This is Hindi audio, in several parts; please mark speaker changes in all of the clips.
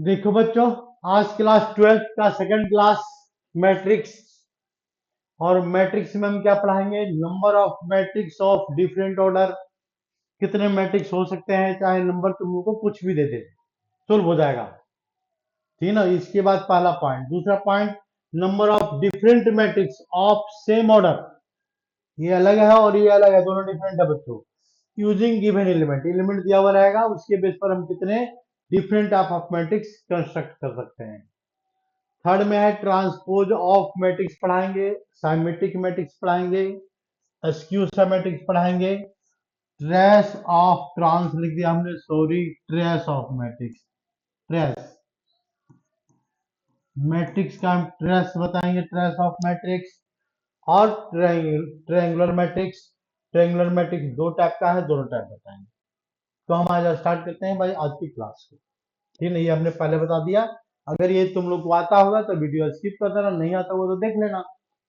Speaker 1: देखो बच्चों, आज क्लास 12th का सेकंड क्लास मैट्रिक्स। और मैट्रिक्स में हम क्या पढ़ाएंगे? Number of matrix of different order. कितने मैट्रिक्स हो सकते हैं, चाहे नंबर तुम लोग को कुछ भी दे दे, सोल्व हो जाएगा। ठीक है ना। इसके बाद पहला पॉइंट। दूसरा point, number of different matrix of same order. ये अलग है और ये अलग है, दोनों डिफरेंट है बच्चों। यूजिंग गिवन एलिमेंट, एलिमेंट दिया हुआ रहेगा, उसके बेस पर हम कितने different type of matrix construct कर सकते हैं। थर्ड में है ट्रांसपोज ऑफ मैट्रिक्स पढ़ाएंगे, साइमेट्रिक मैट्रिक्स पढ़ाएंगे, स्क्यू मैट्रिक्स पढ़ाएंगे। ट्रेस ऑफ ट्रांस लिख दिया हमने, sorry, trace of matrix. Trace matrix का हम ट्रेस बताएंगे, ट्रेस ऑफ मैट्रिक्स। और ट्रायंगुलर मैट्रिक्स। ट्रायंगुलर मैट्रिक्स दो टाइप का है, दोनों टाइप बताएंगे। तो हम आज स्टार्ट करते हैं भाई आज की क्लास को। ठीक है, ये हमने पहले बता दिया। अगर ये तुम लोग को आता होगा तो वीडियो स्किप कर देना, नहीं आता होगा तो देख लेना,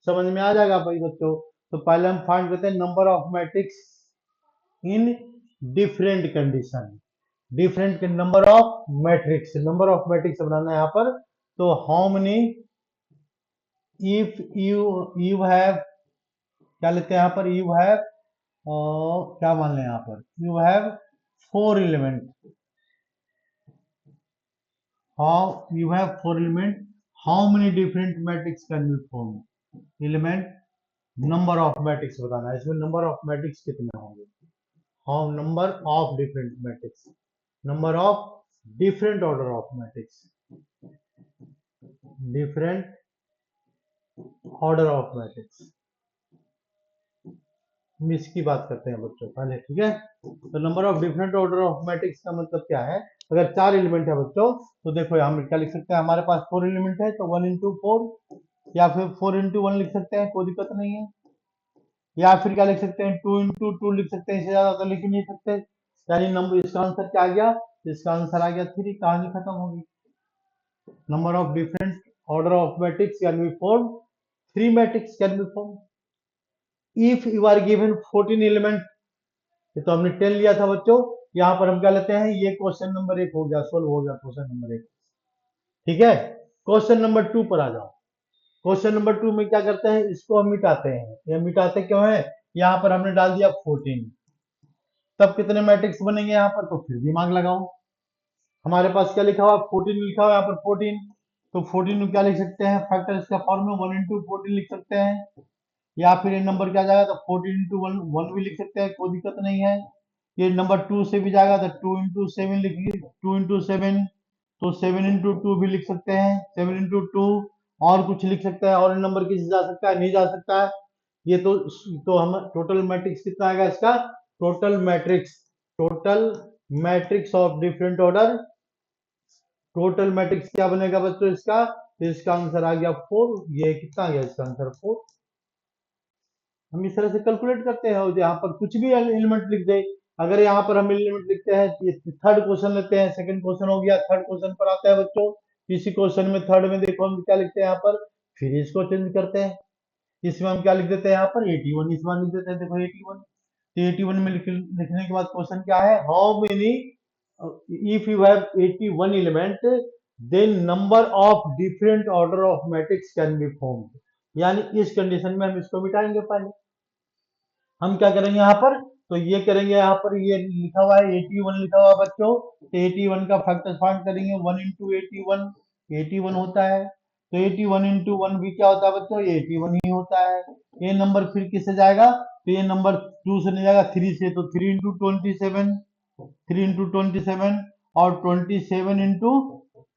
Speaker 1: समझ में आ जाएगा भाई बच्चों। तो पहले हम फाइंड करते हैं number of matrix in different condition. Different number of matrix, नंबर ऑफ मैट्रिक्स बनाना है यहाँ पर। तो how many, if you have, क्या लेते हैं यहाँ पर? यू हैव, क्या मान लें यहाँ पर? You have 4 element. How you have 4 element? How many different matrix can be formed? Element, number of matrix बताना है इसमें, नंबर ऑफ मैट्रिक्स कितने होंगे। How number of different matrix, number of different order of matrix, different order of matrix। हम इसकी बात करते हैं बच्चों पहले, ठीक है। तो number of different order of matrix का मतलब क्या है? अगर 4 एलिमेंट है बच्चों, तो देखो हम क्या लिख सकते हैं, हमारे पास 4 एलिमेंट है तो 1 into 4, या फिर 4 into 1 लिख सकते हैं, कोई दिक्कत नहीं है। या फिर क्या लिख सकते हैं, 2 into 2 लिख सकते हैं, इससे ज्यादा तो लिख ही नहीं सकते। यानी नंबर, इसका आंसर क्या आ गया? इसका आंसर आ गया 3। कहानी खत्म होगी। Number of different order of matrix can be form, 3 matrix can be form if you are given 14 element. ये तो हमने 10 लिया था बच्चों। यहाँ पर हम क्या लेते हैं, ये क्वेश्चन नंबर 1 हो गया, सोल्व हो गया क्वेश्चन नंबर 1। ठीक है। क्वेश्चन नंबर 2 पर आ जाओ। क्वेश्चन नंबर 2 में क्या करते हैं, इसको हम मिटाते हैं। ये मिटाते क्यों है? यहाँ पर हमने डाल दिया 14, तब कितने मैट्रिक्स बनेंगे यहाँ पर? तो फिर दिमाग लगाओ। हमारे पास क्या लिखा हुआ? 14 लिखा हुआ यहाँ पर, 14। तो 14 में क्या लिख सकते हैं? फैक्टर इसका फॉर्म में 1 into 14 लिख सकते हैं। या फिर ये नंबर क्या जाएगा, तो 14 into 1 1 भी लिख सकते हैं, कोई दिक्कत नहीं है। ये नंबर 2 से भी जाएगा तो 2 into 7 लिखिए, 2 into 7। तो 7 into 2 भी लिख सकते हैं, 7 into 2। और कुछ लिख सकते हैं, और नंबर किसी जा सकता है, नहीं जा सकता है। ये तो हम टोटल मैट्रिक्स कितना आएगा इसका? Total matrix, total matrix of different order, total matrix क्या बनेगा बच्चों इसका? तो इसका आंसर आ गया 4। ये कितना आ गया इसका आंसर? 4। हम इस तरह से कैलकुलेट करते हैं, और यहाँ पर कुछ भी एलिमेंट लिख दे। अगर यहाँ पर हम एलिमेंट लिखते हैं, ये थर्ड क्वेश्चन लेते हैं, सेकंड क्वेश्चन हो गया, थर्ड क्वेश्चन पर आता है बच्चों। इसी क्वेश्चन में थर्ड में देखो हम क्या लिखते हैं यहाँ पर, फिर इसको चेंज करते हैं। इसमें हम क्या लिख देते हैं यहाँ पर? 81 इस बार लिख देते हैं, देखो 81। तो 81 में लिखने के बाद क्वेश्चन क्या है, how many, if you have 81 element, then number of different order of matrix can be formed. यानी इस कंडीशन में हम इसको मिटाएंगे पहले। हम क्या करेंगे यहाँ पर? तो ये करेंगे, यहाँ पर ये लिखा हुआ है 81 लिखा हुआ है बच्चों, तो 81 का फैक्टर फाइंड करेंगे। 1 into 81 81 होता है। तो 81 into 1 भी क्या होता है बच्चों? ये 81 ही होता है। ये नंबर फिर किससे जाएगा? तो ये नंबर 2 से नहीं जाएगा, 3 से। तो 3 into 27, 3 into 27, और 27 into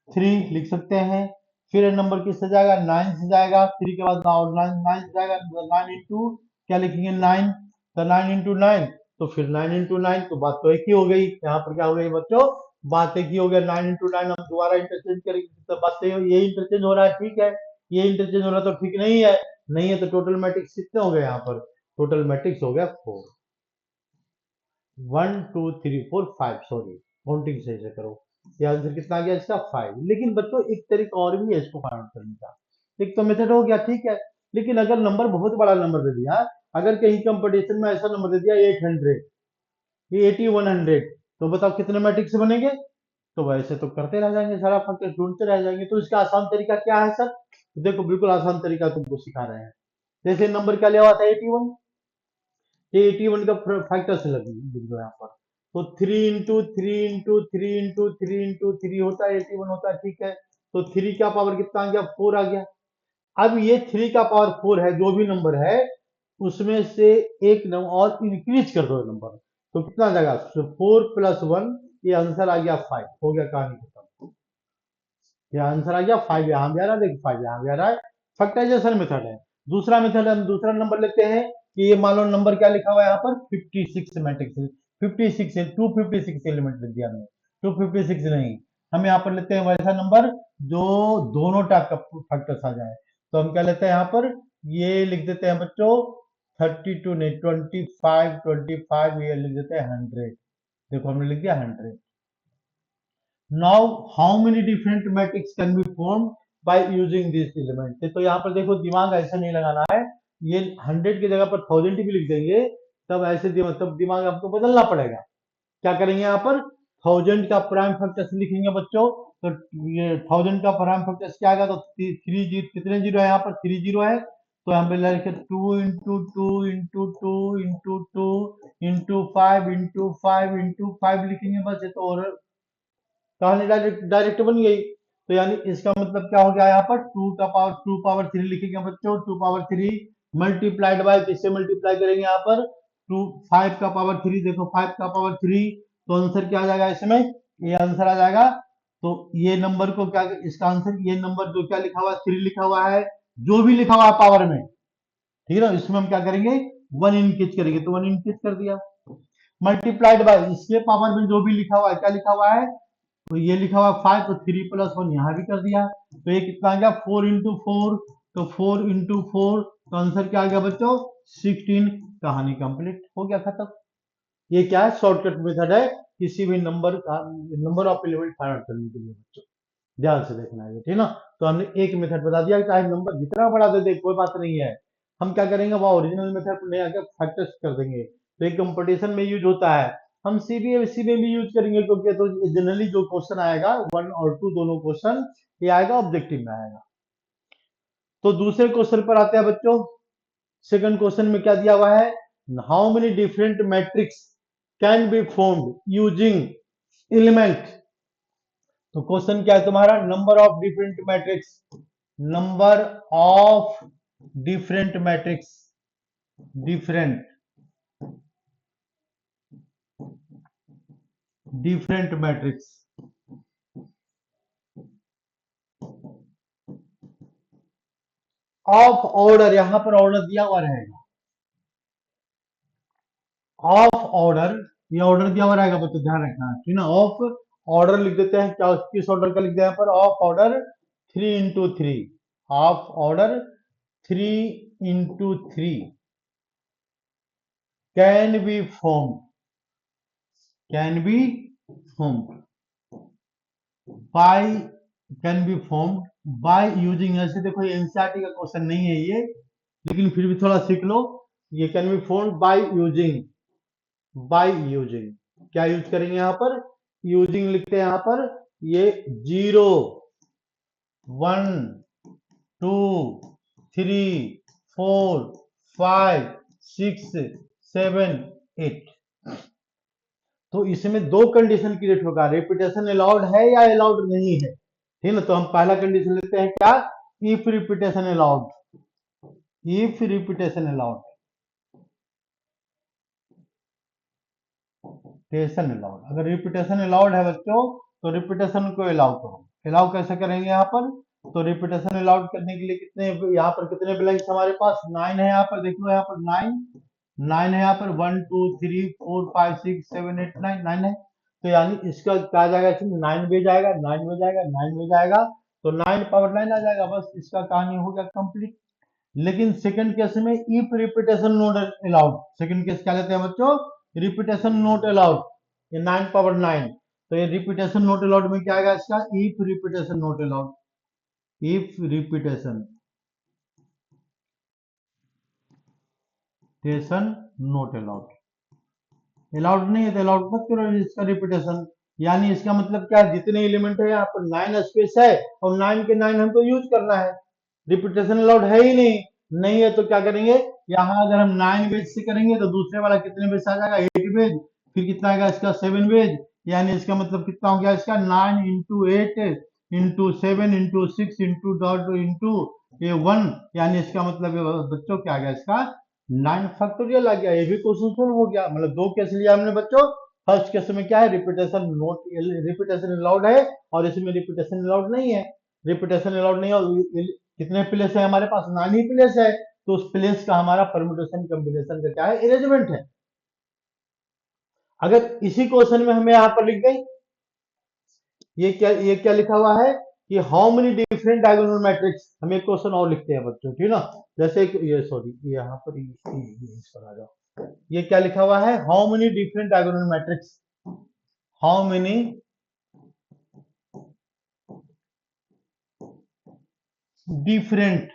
Speaker 1: 3 लिख सकते हैं। फिर ये नंबर किससे जाएगा? 9 से जाएगा, 3 के बाद और 9 से जाएगा। 9 इंटू क्या लिखेंगे? 9। तो 9 into 9, तो फिर 9 into 9, तो बात तो एक ही हो गई। यहाँ पर क्या हो गई बच्चों? बात एक ही हो गया। 9 into 9 हम दोबारा इंटरचेंज करेंगे तो बात तो ये इंटरचेंज हो रहा है, ठीक है। ये इंटरचेंज हो रहा तो ठीक नहीं है। नहीं है तो टोटल मैट्रिक्स कितने हो गए यहाँ पर? टोटल मैट्रिक्स हो गया 4। 1 2 3 4 5, सॉरी, काउंटिंग सही से करो। ये आंसर कितना आ गया इसका? 5। लेकिन बच्चों एक तरीका और भी है इसको फाइंड करने का। एक तो मेथड हो गया, ठीक है। लेकिन अगर नंबर बहुत बड़ा नंबर दे दिया, अगर कहीं कंपटीशन में ऐसा नंबर दे दिया 800, ये 8100, तो बताओ कितने मैट्रिक्स बनेंगे? तो वैसे तो करते रह जाएंगे, सारा फैक्टर ढूंढते रह जाएंगे। तो इसका आसान तरीका क्या है सर? तो देखो बिल्कुल आसान तरीका तुमको सिखा रहे हैं। जैसे नंबर क्या लिया हुआ था 81, ये 81 का फैक्टर से लिख दो यहाँ पर। तो 3 होता है 81 होता है, ठीक है। तो 3 का पावर कितना आ गया? 4 आ गया। अब ये 3 का पावर 4 है, जो भी नंबर है उसमें से एक नंबर और इंक्रीज कर दो नंबर, तो कितना आ जाएगा? 4+1, ये आंसर आ गया 5। हो गया, कहानी खत्म। ये आंसर आ गया 5, यहां भी आ रहा है, देखिए 5 यहां भी आ रहा है। फैक्टराइजेशन मेथड है। दूसरा मेथड हम दूसरा नंबर लेते हैं कि ये मान लो नंबर क्या लिखा हुआ है यहाँ पर? 56 मैट्रिक्स। 56 है, 256 एलिमेंट लिख दिया हमने, 256 नहीं। हम यहाँ पर लेते हैं वैसा नंबर जो दोनों टाइप का फैक्टर्स आ जाए। तो हम क्या लेते हैं यहाँ पर? ये लिख देते हैं बच्चों 32 नहीं, 25, 25, ये लिख देते हैं 100। देखो हमने लिख दिया 100। Now, how many different matrix can be formed by using this element? तो यहाँ पर देखो दिमाग ऐसा नहीं लगाना है, ये 100 की जगह पर 1000 भी लिख देंगे, तब ऐसे दिमाग, तब दिमाग आपको बदलना पड़ेगा। क्या करेंगे यहाँ पर? 1000 का प्राइम फैक्टर्स लिखेंगे बच्चों। तो ये 1000 का प्राइम फैक्टर्स क्या आएगा? तो 3 जीरो, कितने जीरो है यहाँ पर? 3 जीरो है। तो यहाँ पे लिखे 2 into 2 into 2 into 2 into 5 into 5 into 5 लिखेंगे बस। ये तो और कहानी डायरेक्ट डायरेक्ट बन गई। तो यानी इसका मतलब क्या हो गया? यहाँ पर 2 पावर 3 लिखेंगे बच्चों। 2 पावर 3 मल्टीप्लाइड बाय, किससे मल्टीप्लाई करेंगे यहाँ पर? 2 5 का पावर 3, देखो 5 का पावर 3, तो आंसर क्या आ जाएगा इसमें? ये आंसर आ जाएगा। तो ये नंबर को क्या, इसका आंसर, ये नंबर जो क्या लिखा हुआ है? 3 लिखा हुआ है, जो भी लिखा हुआ है पावर में, ठीक है ना, इसमें हम क्या करेंगे? 1 इंक्रीज करेंगे, तो 1 इंक्रीज कर दिया। मल्टीप्लाइड बाय, इसके पावर में जो भी लिखा हुआ है, क्या लिखा हुआ है? तो ये लिखा हुआ 5, तो 3+1 यहाँ भी कर दिया। तो ये कितना आ गया? 4 इंटू 4, तो 4 इंटू 4, तो आंसर क्या आ गया बच्चों? 16। कहानी कंप्लीट हो गया, खत्म। ये क्या है? शॉर्टकट मेथड है किसी भी नंबर का, number of element find out करने के लिए बच्चों। ध्यान से देखना है, ठीक ना। तो हमने एक मेथड बता दिया, चाहे नंबर जितना बड़ा दे दे कोई बात नहीं है। हम क्या करेंगे? वो ओरिजिनल मेथड को ले आकर फैक्टर्स कर देंगे। तो एक कंपटीशन में यूज होता है, हम सीबीएसई में भी यूज करेंगे, क्योंकि तो जनरली जो क्वेश्चन आएगा 1 और 2 दोनों क्वेश्चन ये आएगा, ऑब्जेक्टिव में आएगा। तो दूसरे क्वेश्चन पर आते हैं बच्चों। सेकंड क्वेश्चन में क्या दिया हुआ है? How many different matrix can be formed using element. तो क्वेश्चन क्या है तुम्हारा? नंबर ऑफ डिफरेंट मैट्रिक्स, नंबर of different matrix, different different matrix of order, यहां पर ऑर्डर दिया हुआ रहेगा, ऑफ ऑर्डर, ये ऑर्डर दिया हुआ रहेगा बच्चों, ध्यान रखना है, ठीक ना। ऑफ ऑर्डर लिख देते हैं, क्या किस ऑर्डर का लिख दिया यहाँ पर? Of order 3 into 3, of order 3 into 3 can be form, can be form by, can be form by using, ऐसे देखो ये एनसीईआरटी का क्वेश्चन नहीं है ये, लेकिन फिर भी थोड़ा सीख लो। ये can be form by using, by using, क्या यूज करेंगे यहाँ पर? यूजिंग लिखते हैं यहाँ पर, ये 0 1 2 3 4 5 6 7 8। तो इसमें दो कंडीशन क्रिएट होगा, रिपीटेशन अलाउड है या अलाउड नहीं है, ठीक है ना। तो हम पहला कंडीशन लेते हैं क्या? If repetition allowed, if repetition allowed, repetition allowed, अगर रिपीटेशन अलाउड है बच्चों, तो रिपीटेशन को अलाउ करो। अलाउ कैसे करेंगे यहाँ पर? तो रिपीटेशन अलाउड करने के लिए कितने, यहाँ पर कितने ब्लैंक्स हमारे पास? 9 है यहाँ पर, देख लो यहाँ पर 9, 9 है यहाँ पर, 1 2 3 4 5 6 7 8 9, 9 है। तो यानी इसका क्या आ जाएगा? इसमें 9 भी जाएगा, 9 भी जाएगा, 9 भी जाएगा, तो 9 पावर 9 आ जाएगा, बस इसका कहानी हो गया कंप्लीट। लेकिन सेकंड केस में if repetition not allowed, second case क्या लेते हैं बच्चों? रिपीटेशन नॉट अलाउड, ये 9 पावर 9, तो ये रिपीटेशन नॉट अलाउड में क्या आएगा इसका? If repetition not allowed, if repetition not allowed, allowed नहीं है तो अलाउड मत करो इसका रिपीटेशन। यानी इसका मतलब क्या है, जितने एलिमेंट है यहाँ पर 9 स्पेस है और 9 के 9 हमको यूज करना है, रिपीटेशन अलाउड है ही नहीं, नहीं है तो क्या करेंगे, यहाँ अगर हम 9 बेज से करेंगे तो दूसरे वाला कितने बेज आ जाएगा, 8 बेज, फिर कितना आएगा इसका 7 बेज, यानी इसका मतलब कितना हो गया इसका 9 into 8 into 7 into 6 into dot into ये 1, यानी इसका मतलब बच्चों क्या आ गया इसका 9 फैक्टोरियल आ गया। ये भी क्वेश्चन सोल्व हो गया, मतलब दो केस लिया हमने बच्चों। फर्स्ट केस में क्या है, रिपीटेशन नोट रिपीटेशन अलाउड है और इसमें रिपीटेशन अलाउड नहीं है, रिपीटेशन अलाउड नहीं है और कितने प्लेस है हमारे पास, 9 ही प्लेस है, तो उस प्लेस का हमारा परम्यूटेशन कॉम्बिनेशन का क्या है, अरेंजमेंट है। अगर इसी क्वेश्चन में हमें यहाँ पर लिख गई, ये क्या लिखा हुआ है कि how many different diagonal matrix, हम एक क्वेश्चन और लिखते हैं बच्चों, ठीक ना, जैसे ये सॉरी यहाँ पर इस पर आ जाओ, ये क्या लिखा हुआ है, how many different diagonal matrix, how many different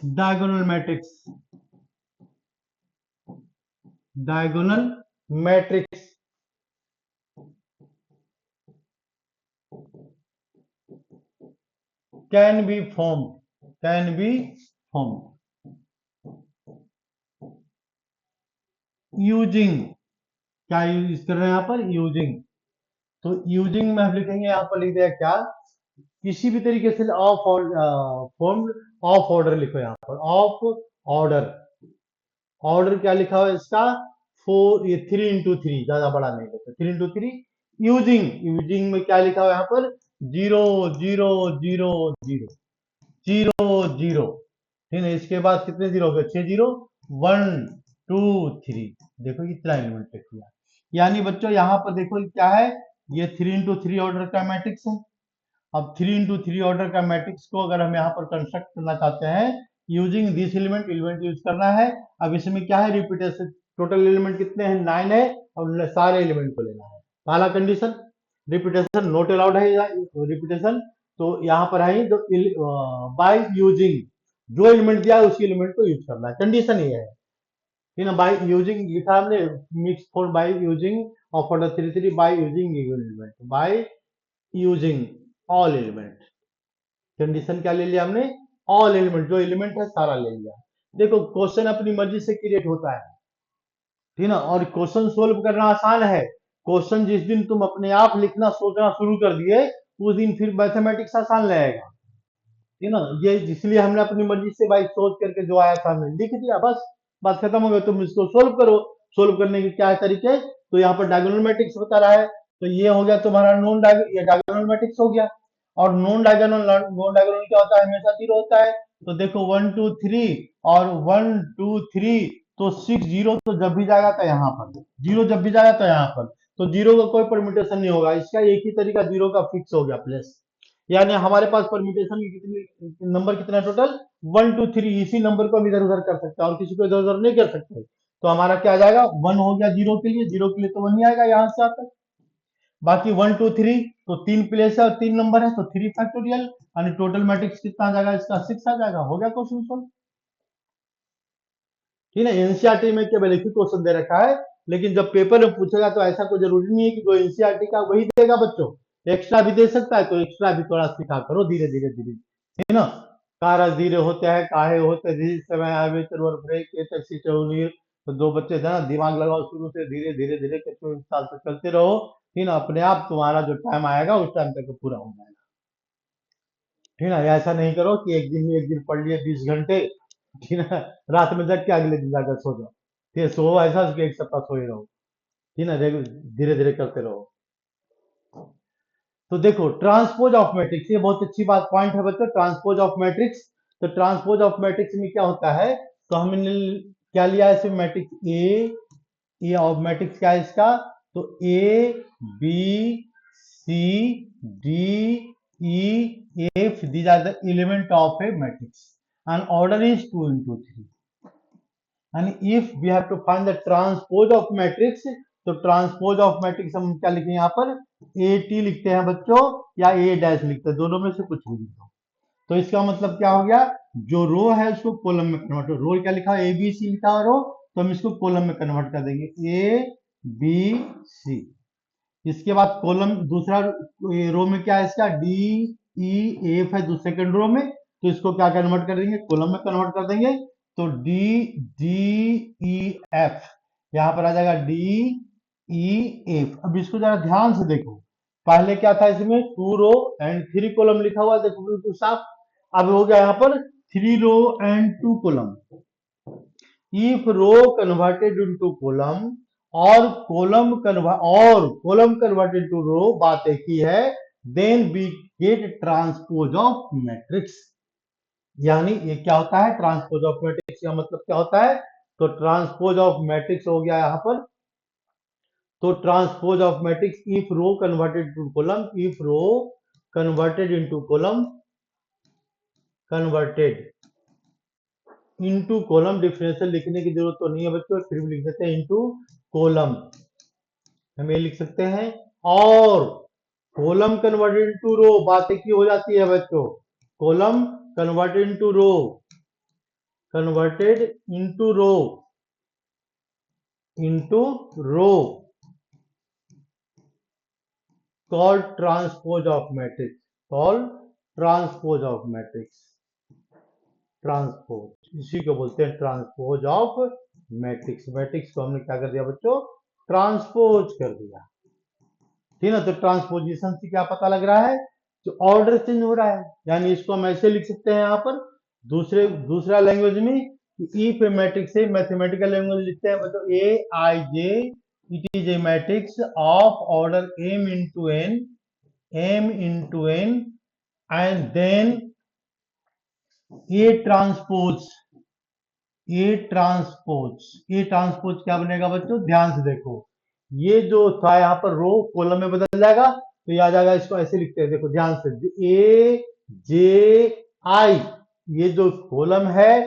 Speaker 1: diagonal matrix, diagonal matrix can be form, can be form using, क्या यूज कर रहे हैं यहाँ पर, यूजिंग, तो यूजिंग में हम लिखेंगे यहाँ पर लिख दिया क्या, किसी भी तरीके से ऑफ फॉर्म, ऑफ ऑर्डर लिखो यहाँ पर, ऑफ ऑर्डर, ऑर्डर क्या लिखा हुआ है इसका 4, ये 3 into 3, ज्यादा बड़ा नहीं लेते, 3 into 3, यूजिंग, यूजिंग में क्या लिखा हुआ है यहाँ पर 0 0 0 0 0 0, ठीक है, इसके बाद कितने जीरो हो गए, 6 जीरो, 1 2 3, देखो इतना एलिमेंट लिख दिया। यानी बच्चों यहाँ पर देखो क्या है, ये 3 into 3 ऑर्डर का मैट्रिक्स है। अब 3 into 3 ऑर्डर का मैट्रिक्स को अगर हम यहाँ पर कंस्ट्रक्ट करना चाहते हैं using this element, element use करना है। अब इसमें क्या है, रिपीटेशन, टोटल एलिमेंट कितने हैं, 9 है और सारे एलिमेंट को लेना है। पहला कंडीशन, रिपीटेशन नॉट अलाउड है, रिपीटेशन, तो यहाँ पर है जो बाय यूजिंग, जो एलिमेंट दिया है उसी एलिमेंट को यूज करना है, कंडीशन ये है, ठीक है, बाय यूजिंग लिखा हमने, mix for by using of order 3 3 by using element, by using all element, condition क्या ले लिया हमने, ऑल एलिमेंट, जो एलिमेंट है सारा ले लिया। देखो क्वेश्चन अपनी मर्जी से क्रिएट होता है, ठीक है ना, और क्वेश्चन सोल्व करना आसान है। क्वेश्चन जिस दिन तुम अपने आप लिखना सोचना शुरू कर दिए उस दिन फिर मैथमेटिक्स आसान लगेगा, ठीक है ना, ये इसलिए हमने अपनी मर्जी से भाई सोच करके जो आया था हमने लिख दिया, बस बात खत्म हो गई। तुम इसको सोल्व करो, सोल्व करने के क्या है तरीके, तो यहाँ पर डायगोनल मैट्रिक्स बता रहा है, तो ये हो गया तुम्हारा नॉन डायगोनल मैट्रिक्स हो गया। और नॉन डायगोनल क्या होता है, हमेशा जीरो होता है, तो देखो 1 2 3 और 1 2 3, तो 6 जीरो तो जब भी जाएगा तो यहाँ पर, जीरो जब भी जाएगा तो यहाँ पर, तो जीरो का कोई परम्यूटेशन नहीं होगा, इसका एक ही तरीका जीरो का फिक्स हो गया प्लस, यानी हमारे पास परम्यूटेशन की कितनी नंबर, कितना टोटल 1 2 3, इसी नंबर को हम इधर उधर कर सकते हैं और किसी को इधर उधर नहीं कर सकते, तो हमारा क्या आ जाएगा 1 हो गया जीरो के लिए, जीरो के लिए तो 1 ही आएगा यहाँ से आता, बाकी 1 2 3 तो 3 प्लेस है और 3 नंबर है तो 3 फैक्टोरियल, यानी टोटल मैट्रिक्स कितना आ जाएगा इसका 6 आ जाएगा, हो गया क्वेश्चन सोल्व, ठीक है। एनसीईआरटी में केवल एक ही क्वेश्चन दे रखा है, लेकिन जब पेपर में पूछेगा तो ऐसा कोई जरूरी नहीं है कि जो एनसीईआरटी का वही देगा बच्चों, एक्स्ट्रा भी दे सकता है, तो एक्स्ट्रा भी थोड़ा सिखा करो धीरे धीरे धीरे, ठीक है ना, कारक धीरे होते हैं काहे होते जिस समय आवे चरवर ब्रेक ये तक सीचौनीर, तो दो बच्चे थे ना, दिमाग लगाओ शुरू से धीरे धीरे धीरे करके एक साल तक चलते रहो, ठीक है ना, अपने आप तुम्हारा जो टाइम आएगा उस टाइम तक पूरा हो जाएगा, ठीक है ना, ऐसा नहीं करो कि एक दिन में एक दिन पढ़ लिए 20 घंटे, ठीक है ना, रात में जग के अगले दिन जाकर सो जाओ, फिर सो ऐसा कि एक सप्ताह सोए रहो, ठीक है ना, धीरे धीरे करते रहो। तो देखो ट्रांसपोज ऑफ मैट्रिक्स, ये बहुत अच्छी बात पॉइंट है बच्चों, ट्रांसपोज ऑफ मैट्रिक्स, तो ट्रांसपोज ऑफ मैट्रिक्स में क्या होता है, तो हमने क्या लिया है इसमें मैट्रिक्स ए ऑफ मैट्रिक्स क्या है इसका, तो A B C D E F, these are the element of a matrix and order is 2 into 3, and if we have to find the transpose of matrix, तो ट्रांसपोज ऑफ मैट्रिक्स हम क्या लिखें यहाँ पर, ए टी लिखते हैं बच्चों या ए डैश लिखते हैं, दोनों में से कुछ भी लिखो, तो इसका मतलब क्या हो गया, जो रो है उसको कॉलम में कन्वर्ट, रो क्या लिखा है ए बी सी लिखा है रो, तो हम इसको कॉलम में कन्वर्ट कर देंगे, ए बी सी। इसके बाद कॉलम दूसरा रो में क्या है इसका, डी ई एफ है सेकंड रो में, तो इसको क्या कन्वर्ट कर देंगे, कॉलम में कन्वर्ट कर देंगे। तो डी डी ई एफ यहां पर आ जाएगा, डी ई एफ। अब इसको जरा ध्यान से देखो, पहले क्या था इसमें, 2 रो एंड 3 कॉलम लिखा हुआ है, देखो बिल्कुल साफ। अब हो गया यहाँ पर 3 row and 2 column. If row converted into column और कॉलम कन्वर्टेड टू रो, बात एक ही है, then we get transpose of matrix. यानी ये क्या होता है, ट्रांसपोज ऑफ मैट्रिक्स का मतलब क्या होता है, तो ट्रांसपोज ऑफ मैट्रिक्स हो गया यहां पर। तो transpose of matrix, if row converted to column, if row converted into column, converted into column, differential लिखने की जरूरत तो नहीं है बच्चों, फिर भी लिख सकते हैं इनटू कॉलम, हम ये लिख सकते हैं। और कॉलम कन्वर्टेड इनटू रो, बात एक ही हो जाती है बच्चों, column converted into row, converted into row, into row, called transpose of matrix, called transpose of matrix, transpose, इसी को बोलते हैं ट्रांसपोज ऑफ मैट्रिक्स। मैट्रिक्स को हमने क्या कर दिया बच्चों, ट्रांसपोज कर दिया, ठीक है ना। तो ट्रांसपोजिशन से क्या पता लग रहा है, जो ऑर्डर चेंज हो रहा है, यानी इसको हम ऐसे लिख सकते हैं यहाँ पर दूसरा लैंग्वेज में, इफ मैट्रिक्स से मैथमेटिकल लैंग्वेज लिखते हैं बच्चों, A I J, it is a matrix of order m into n and then A transpose क्या बनेगा बच्चों, ध्यान से देखो, ये जो था यहाँ पर रो कॉलम में बदल जाएगा, तो ये आ जाएगा, इसको ऐसे लिखते हैं, देखो ध्यान से, ए जे आई, ये जो कॉलम है,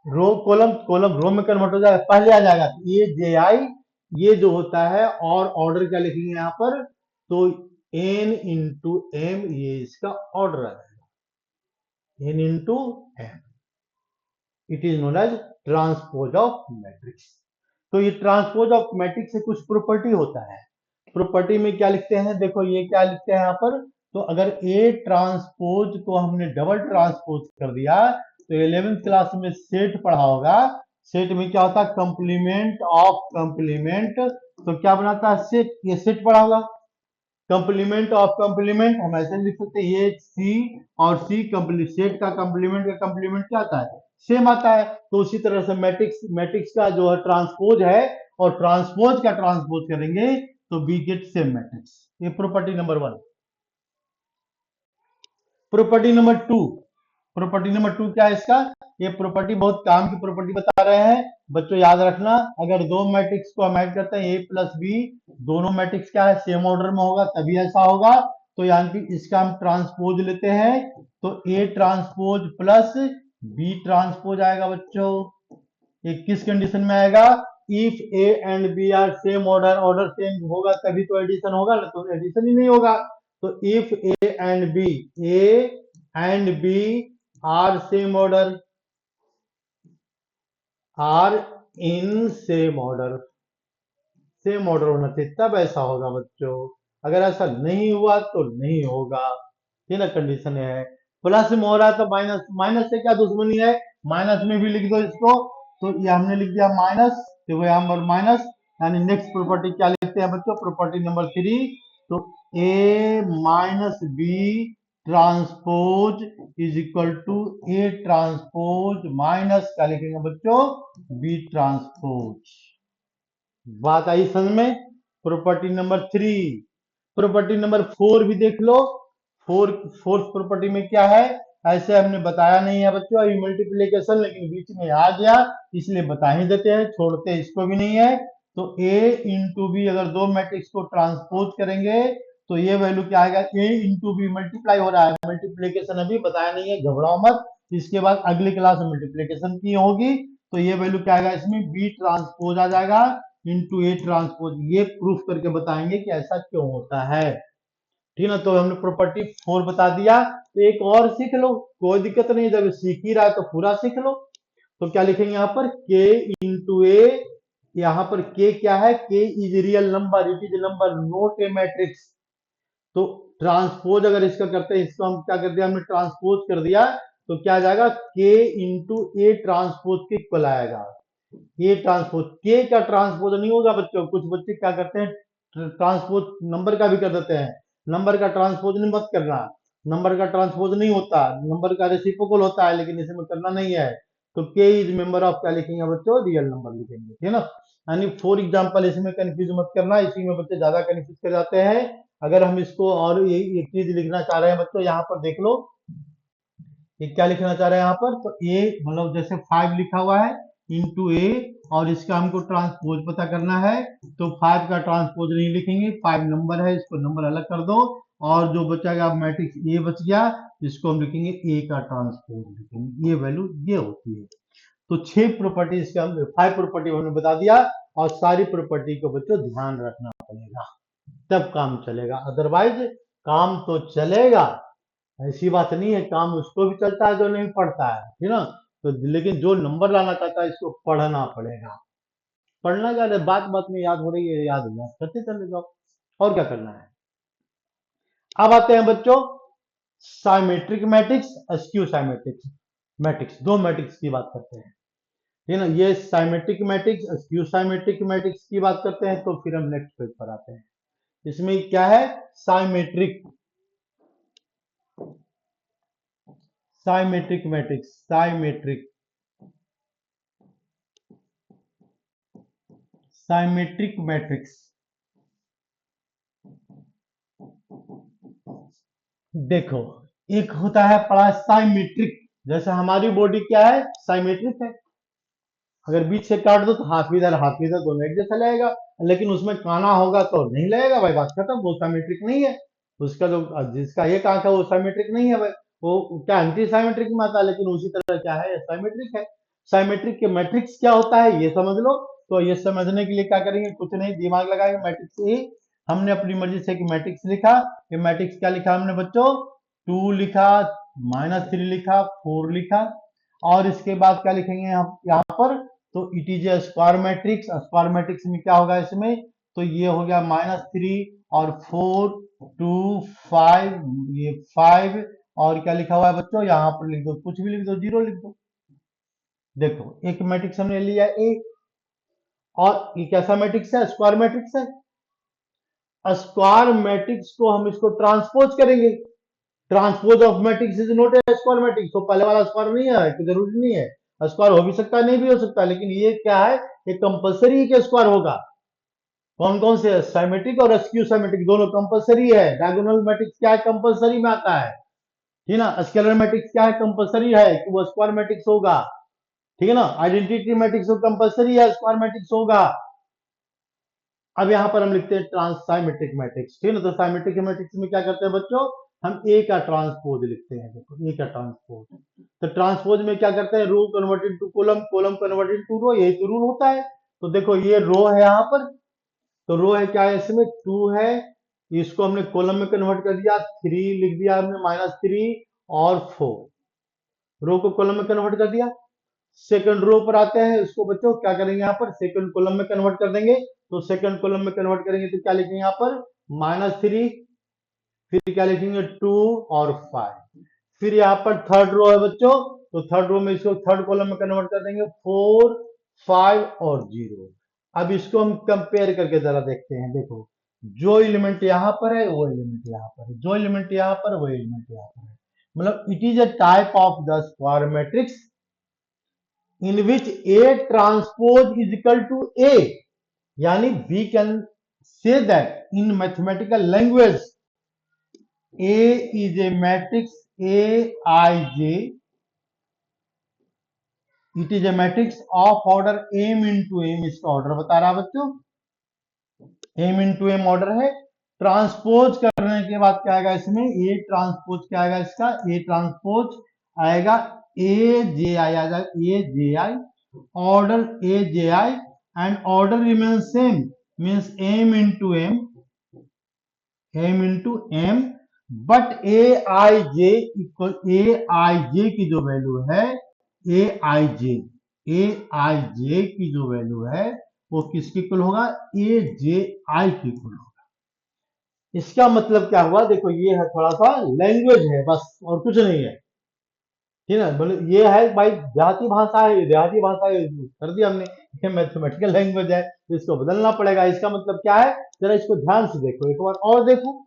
Speaker 1: रो कॉलम रो में कन्वर्ट हो जाएगा, पहले आ जाएगा ए जे आई, ये जो होता है, और ऑर्डर क्या लिखेंगे यहाँ पर, तो n इंटू एम, ये इसका ऑर्डर आ जाएगा, n into M, it is known as transpose of matrix. तो ये ट्रांसपोज ऑफ मैट्रिक्स से कुछ प्रॉपर्टी होता है, प्रॉपर्टी में क्या लिखते हैं, देखो ये क्या लिखते हैं यहाँ पर, तो अगर ए ट्रांसपोज को हमने डबल ट्रांसपोज कर दिया, तो 11th क्लास में सेट पढ़ा होगा, सेट में क्या होता है, कंप्लीमेंट ऑफ कंप्लीमेंट, तो क्या बनाता है सेट, ये सेट पढ़ा होगा, कंप्लीमेंट ऑफ कंप्लीमेंट हम ऐसे लिख सकते हैं, ये सी और सी सेट का कंप्लीमेंट क्या आता है, सेम आता है। तो उसी तरह से मैट्रिक्स का जो है ट्रांसपोज है, और ट्रांसपोज का ट्रांसपोज करेंगे तो वी गेट सेम मैट्रिक्स। ये property number 1। Property number two क्या है इसका, ये प्रॉपर्टी बहुत काम की प्रॉपर्टी बता रहे हैं बच्चों, याद रखना, अगर दो मैट्रिक्स को हम ऐड करते हैं ए प्लस बी, दोनों मैट्रिक्स क्या है, सेम ऑर्डर में होगा तभी ऐसा होगा, तो यानी कि इसका हम ट्रांसपोज लेते हैं, तो A transpose plus B transpose आएगा बच्चों। ये किस कंडीशन में आएगा, if A and B are same order same होगा तभी तो एडिशन होगा, तो एडिशन ही नहीं होगा। तो if A and B are same order, are in same order होना चाहिए तब ऐसा होगा बच्चों, अगर ऐसा नहीं हुआ तो नहीं होगा, ये ना कंडीशन है। प्लस में हो रहा है तो माइनस से क्या दुश्मनी है, माइनस में भी लिख दो इसको, तो ये हमने लिख दिया माइनस, तो यहाँ पर माइनस, यानी नेक्स्ट प्रॉपर्टी क्या लिखते हैं बच्चों, प्रॉपर्टी नंबर 3, तो A minus B transpose is equal to A transpose minus क्या लिखेंगे बच्चों, बी ट्रांसपोज। बात आई समझ में। प्रॉपर्टी नंबर 3, प्रॉपर्टी नंबर 4 भी देख लो। फोर्थ प्रॉपर्टी में क्या है, ऐसे हमने बताया नहीं है बच्चों, अभी मल्टीप्लिकेशन लेकिन बीच में आ गया इसलिए बता ही देते हैं, छोड़ते इसको भी नहीं है। तो a इंटू बी, अगर दो मैट्रिक्स को ट्रांसपोज करेंगे तो ये वैल्यू क्या आएगा, a इंटू बी, मल्टीप्लाई हो रहा है, मल्टीप्लिकेशन अभी बताया नहीं है, घबराओ मत, इसके बाद अगली क्लास में मल्टीप्लिकेशन की होगी, तो ये वैल्यू क्या आएगा इसमें, बी ट्रांसपोज आ जाएगा इंटू ए ट्रांसपोज। ये प्रूफ करके बताएंगे कि ऐसा क्यों होता है, ठीक है ना। तो हमने प्रॉपर्टी 4 बता दिया, तो एक और सीख लो, कोई दिक्कत नहीं, जब सीख ही रहा है तो पूरा सीख लो। तो क्या लिखेंगे यहाँ पर k इंटू ए, यहाँ पर k क्या है, k is real number, it is number note A matrix. तो ट्रांसपोज अगर इसका करते हैं, इसको हम क्या कर दिया, हमने ट्रांसपोज कर दिया, तो क्या आ जाएगा, k इंटू ए ट्रांसपोज के इक्वल आएगा। ये ट्रांसपोज, के का ट्रांसपोज नहीं होगा बच्चों, कुछ बच्चे क्या करते हैं ट्रांसपोज नंबर का भी कर देते हैं, नंबर का ट्रांसपोज नहीं मत करना, नंबर का ट्रांसपोज नहीं होता, नंबर का रेसिप्रोकल होता है, लेकिन इसमें करना नहीं है। तो के इज मेंबर ऑफ क्या लिखेंगे बच्चों, रियल नंबर लिखेंगे, ठीक है ना। यानी फॉर एग्जाम्पल इसमें कंफ्यूज मत करना, इसी में बच्चे ज्यादा कंफ्यूज कर जाते हैं। अगर हम इसको और एक चीज लिखना चाह रहे हैं बच्चों, यहाँ पर देख लो, ये क्या लिखना चाह रहे हैं यहाँ पर, तो ए मतलब जैसे 5 लिखा हुआ है इंटू ए, और इसका हमको ट्रांसपोज पता करना है, तो 5 का ट्रांसपोज नहीं लिखेंगे, 5 नंबर है, इसको नंबर अलग कर दो, और जो बचेगा मैट्रिक्स ए बच गया, इसको हम लिखेंगे ए का ट्रांसपोज लिखेंगे, ये वैल्यू ये होती है। तो 6 प्रॉपर्टीज का 5 प्रॉपर्टी हमने बता दिया, और सारी प्रॉपर्टी को बच्चों ध्यान रखना पड़ेगा, तब काम चलेगा, अदरवाइज काम तो चलेगा, ऐसी बात नहीं है, काम उसको भी चलता है जो नहीं पढ़ता है ना। तो लेकिन जो नंबर लाना चाहता है इसको पढ़ना पड़ेगा, पढ़ना क्या है, बात बात में याद हो रही है, याद हो याद करते चले जाओ, और क्या करना है। अब आते हैं बच्चों symmetric matrix, askew symmetric matrix, दो मैट्रिक्स की बात करते हैं, ठीक है ना। ये symmetric matrix, askew symmetric matrix की बात करते हैं, तो फिर हम नेक्स्ट पेज पर आते हैं। इसमें क्या है, symmetric, symmetric matrix, symmetric, symmetric matrix. देखो एक होता है पड़ा साइमेट्रिक, जैसे हमारी बॉडी क्या है, साइमेट्रिक है, अगर बीच से काट दो तो हाथ इधर हाथ इधर दोनों एक जैसा लगेगा, लेकिन उसमें काना होगा तो नहीं लगेगा भाई, बात खत्म, वो साइमेट्रिक नहीं है। उसका जो जिसका एक आंख है वो साइमेट्रिक नहीं है भाई, वो क्या एंटी साइमेट्रिक में आता है, लेकिन उसी तरह क्या है, साइमेट्रिक है। साइमेट्रिक के मैट्रिक्स क्या होता है ये समझ लो, तो ये समझने के लिए क्या करेंगे, कुछ नहीं दिमाग लगाएंगे, मैट्रिक्स ए, हमने अपनी मर्जी से एक मैट्रिक्स लिखा, ये मैट्रिक्स क्या लिखा हमने बच्चों, 2 लिखा, -3 लिखा, 4 लिखा, और इसके बाद क्या लिखेंगे यहाँ पर, तो it is a square matrix, square matrix में क्या होगा इसमें, तो ये हो गया -3 और 4 2 5, ये 5, और क्या लिखा हुआ है बच्चों, यहाँ पर लिख दो, कुछ भी लिख दो, 0 लिख दो। देखो एक मैट्रिक्स हमने लिया ए, और ये कैसा मैट्रिक्स है, स्क्वायर मैट्रिक्स है। स्क्वायर मैट्रिक्स को हम इसको ट्रांसपोज करेंगे, transpose of matrix is not a square matrix, तो पहले वाला स्क्वायर नहीं है कि जरूरी नहीं है, स्क्वायर हो भी सकता है नहीं भी हो सकता, लेकिन ये क्या है, ये कंपलसरी है कि स्क्वायर होगा। कौन कौन से, साइमेट्रिक और अस्क्यू साइमेट्रिक दोनों कंपलसरी है। डायगोनल मैट्रिक्स क्या है, कंपलसरी में आता है, ठीक है ना। स्केलर मैट्रिक्स क्या है, कंपलसरी है कि वो स्क्वायर मैट्रिक्स होगा, ठीक है ना। आइडेंटिटी मैट्रिक्स कंपलसरी है, स्क्वायर मैट्रिक्स होगा। अब यहां पर हम लिखते हैं ट्रांस साइमेट्रिक मैट्रिक्स, ठीक है ना। तो साइमेट्रिक मैट्रिक्स में क्या करते हैं बच्चों, हम ए का ट्रांसपोज लिखते हैं, देखो ए का ट्रांसपोज, तो ट्रांसपोज में क्या करते हैं, row converted to column, column converted to row, यही तो रूल होता है। तो देखो ये रो है यहाँ पर, तो रो है क्या है, इसमें 2 है, इसको हमने कॉलम में कन्वर्ट कर दिया, 3 लिख दिया हमने, -3 और 4, रो को कॉलम में कन्वर्ट कर दिया। सेकंड रो पर आते हैं, इसको बच्चों क्या करेंगे, यहाँ पर सेकंड कॉलम में कन्वर्ट कर देंगे, तो सेकंड कॉलम में कन्वर्ट करेंगे तो क्या लिखेंगे यहाँ पर, -3, फिर क्या लिखेंगे 2 और 5, फिर यहाँ पर थर्ड रो है बच्चों, तो थर्ड रो में इसको थर्ड कॉलम में कन्वर्ट कर देंगे, 4 5 और 0। अब इसको हम कंपेयर करके जरा देखते हैं, देखो जो एलिमेंट यहाँ पर है वो एलिमेंट यहाँ पर है, जो एलिमेंट यहाँ पर वो एलिमेंट यहाँ पर है, मतलब it is a type of the square matrix in which A transpose is equal to A, yani we can say that in mathematical language A is a matrix Aij, it is a matrix of order m into m, इसका ऑर्डर बता रहा बच्चों, m into m ऑर्डर है। ट्रांसपोज करने के बाद क्या आएगा इसमें, A ट्रांसपोज क्या आएगा इसका, A ट्रांसपोज आएगा AJI आ जाएगा, AJI order AJI and order remains same, means m into m, m into m, but Aij equal Aij की जो वैल्यू है Aij, ए आई जे की जो वैल्यू है वो किसके इक्वल होगा, ए जे आई के इक्वल होगा। इसका मतलब क्या हुआ, देखो ये है थोड़ा सा लैंग्वेज है बस और कुछ नहीं है, ठीक है। बोले ये है भाई देहाती भाषा है, देहाती भाषा है, कर दिया हमने, ये मैथमेटिकल लैंग्वेज है तो इसको बदलना पड़ेगा। इसका मतलब क्या है, जरा इसको ध्यान से देखो, एक बार और देखो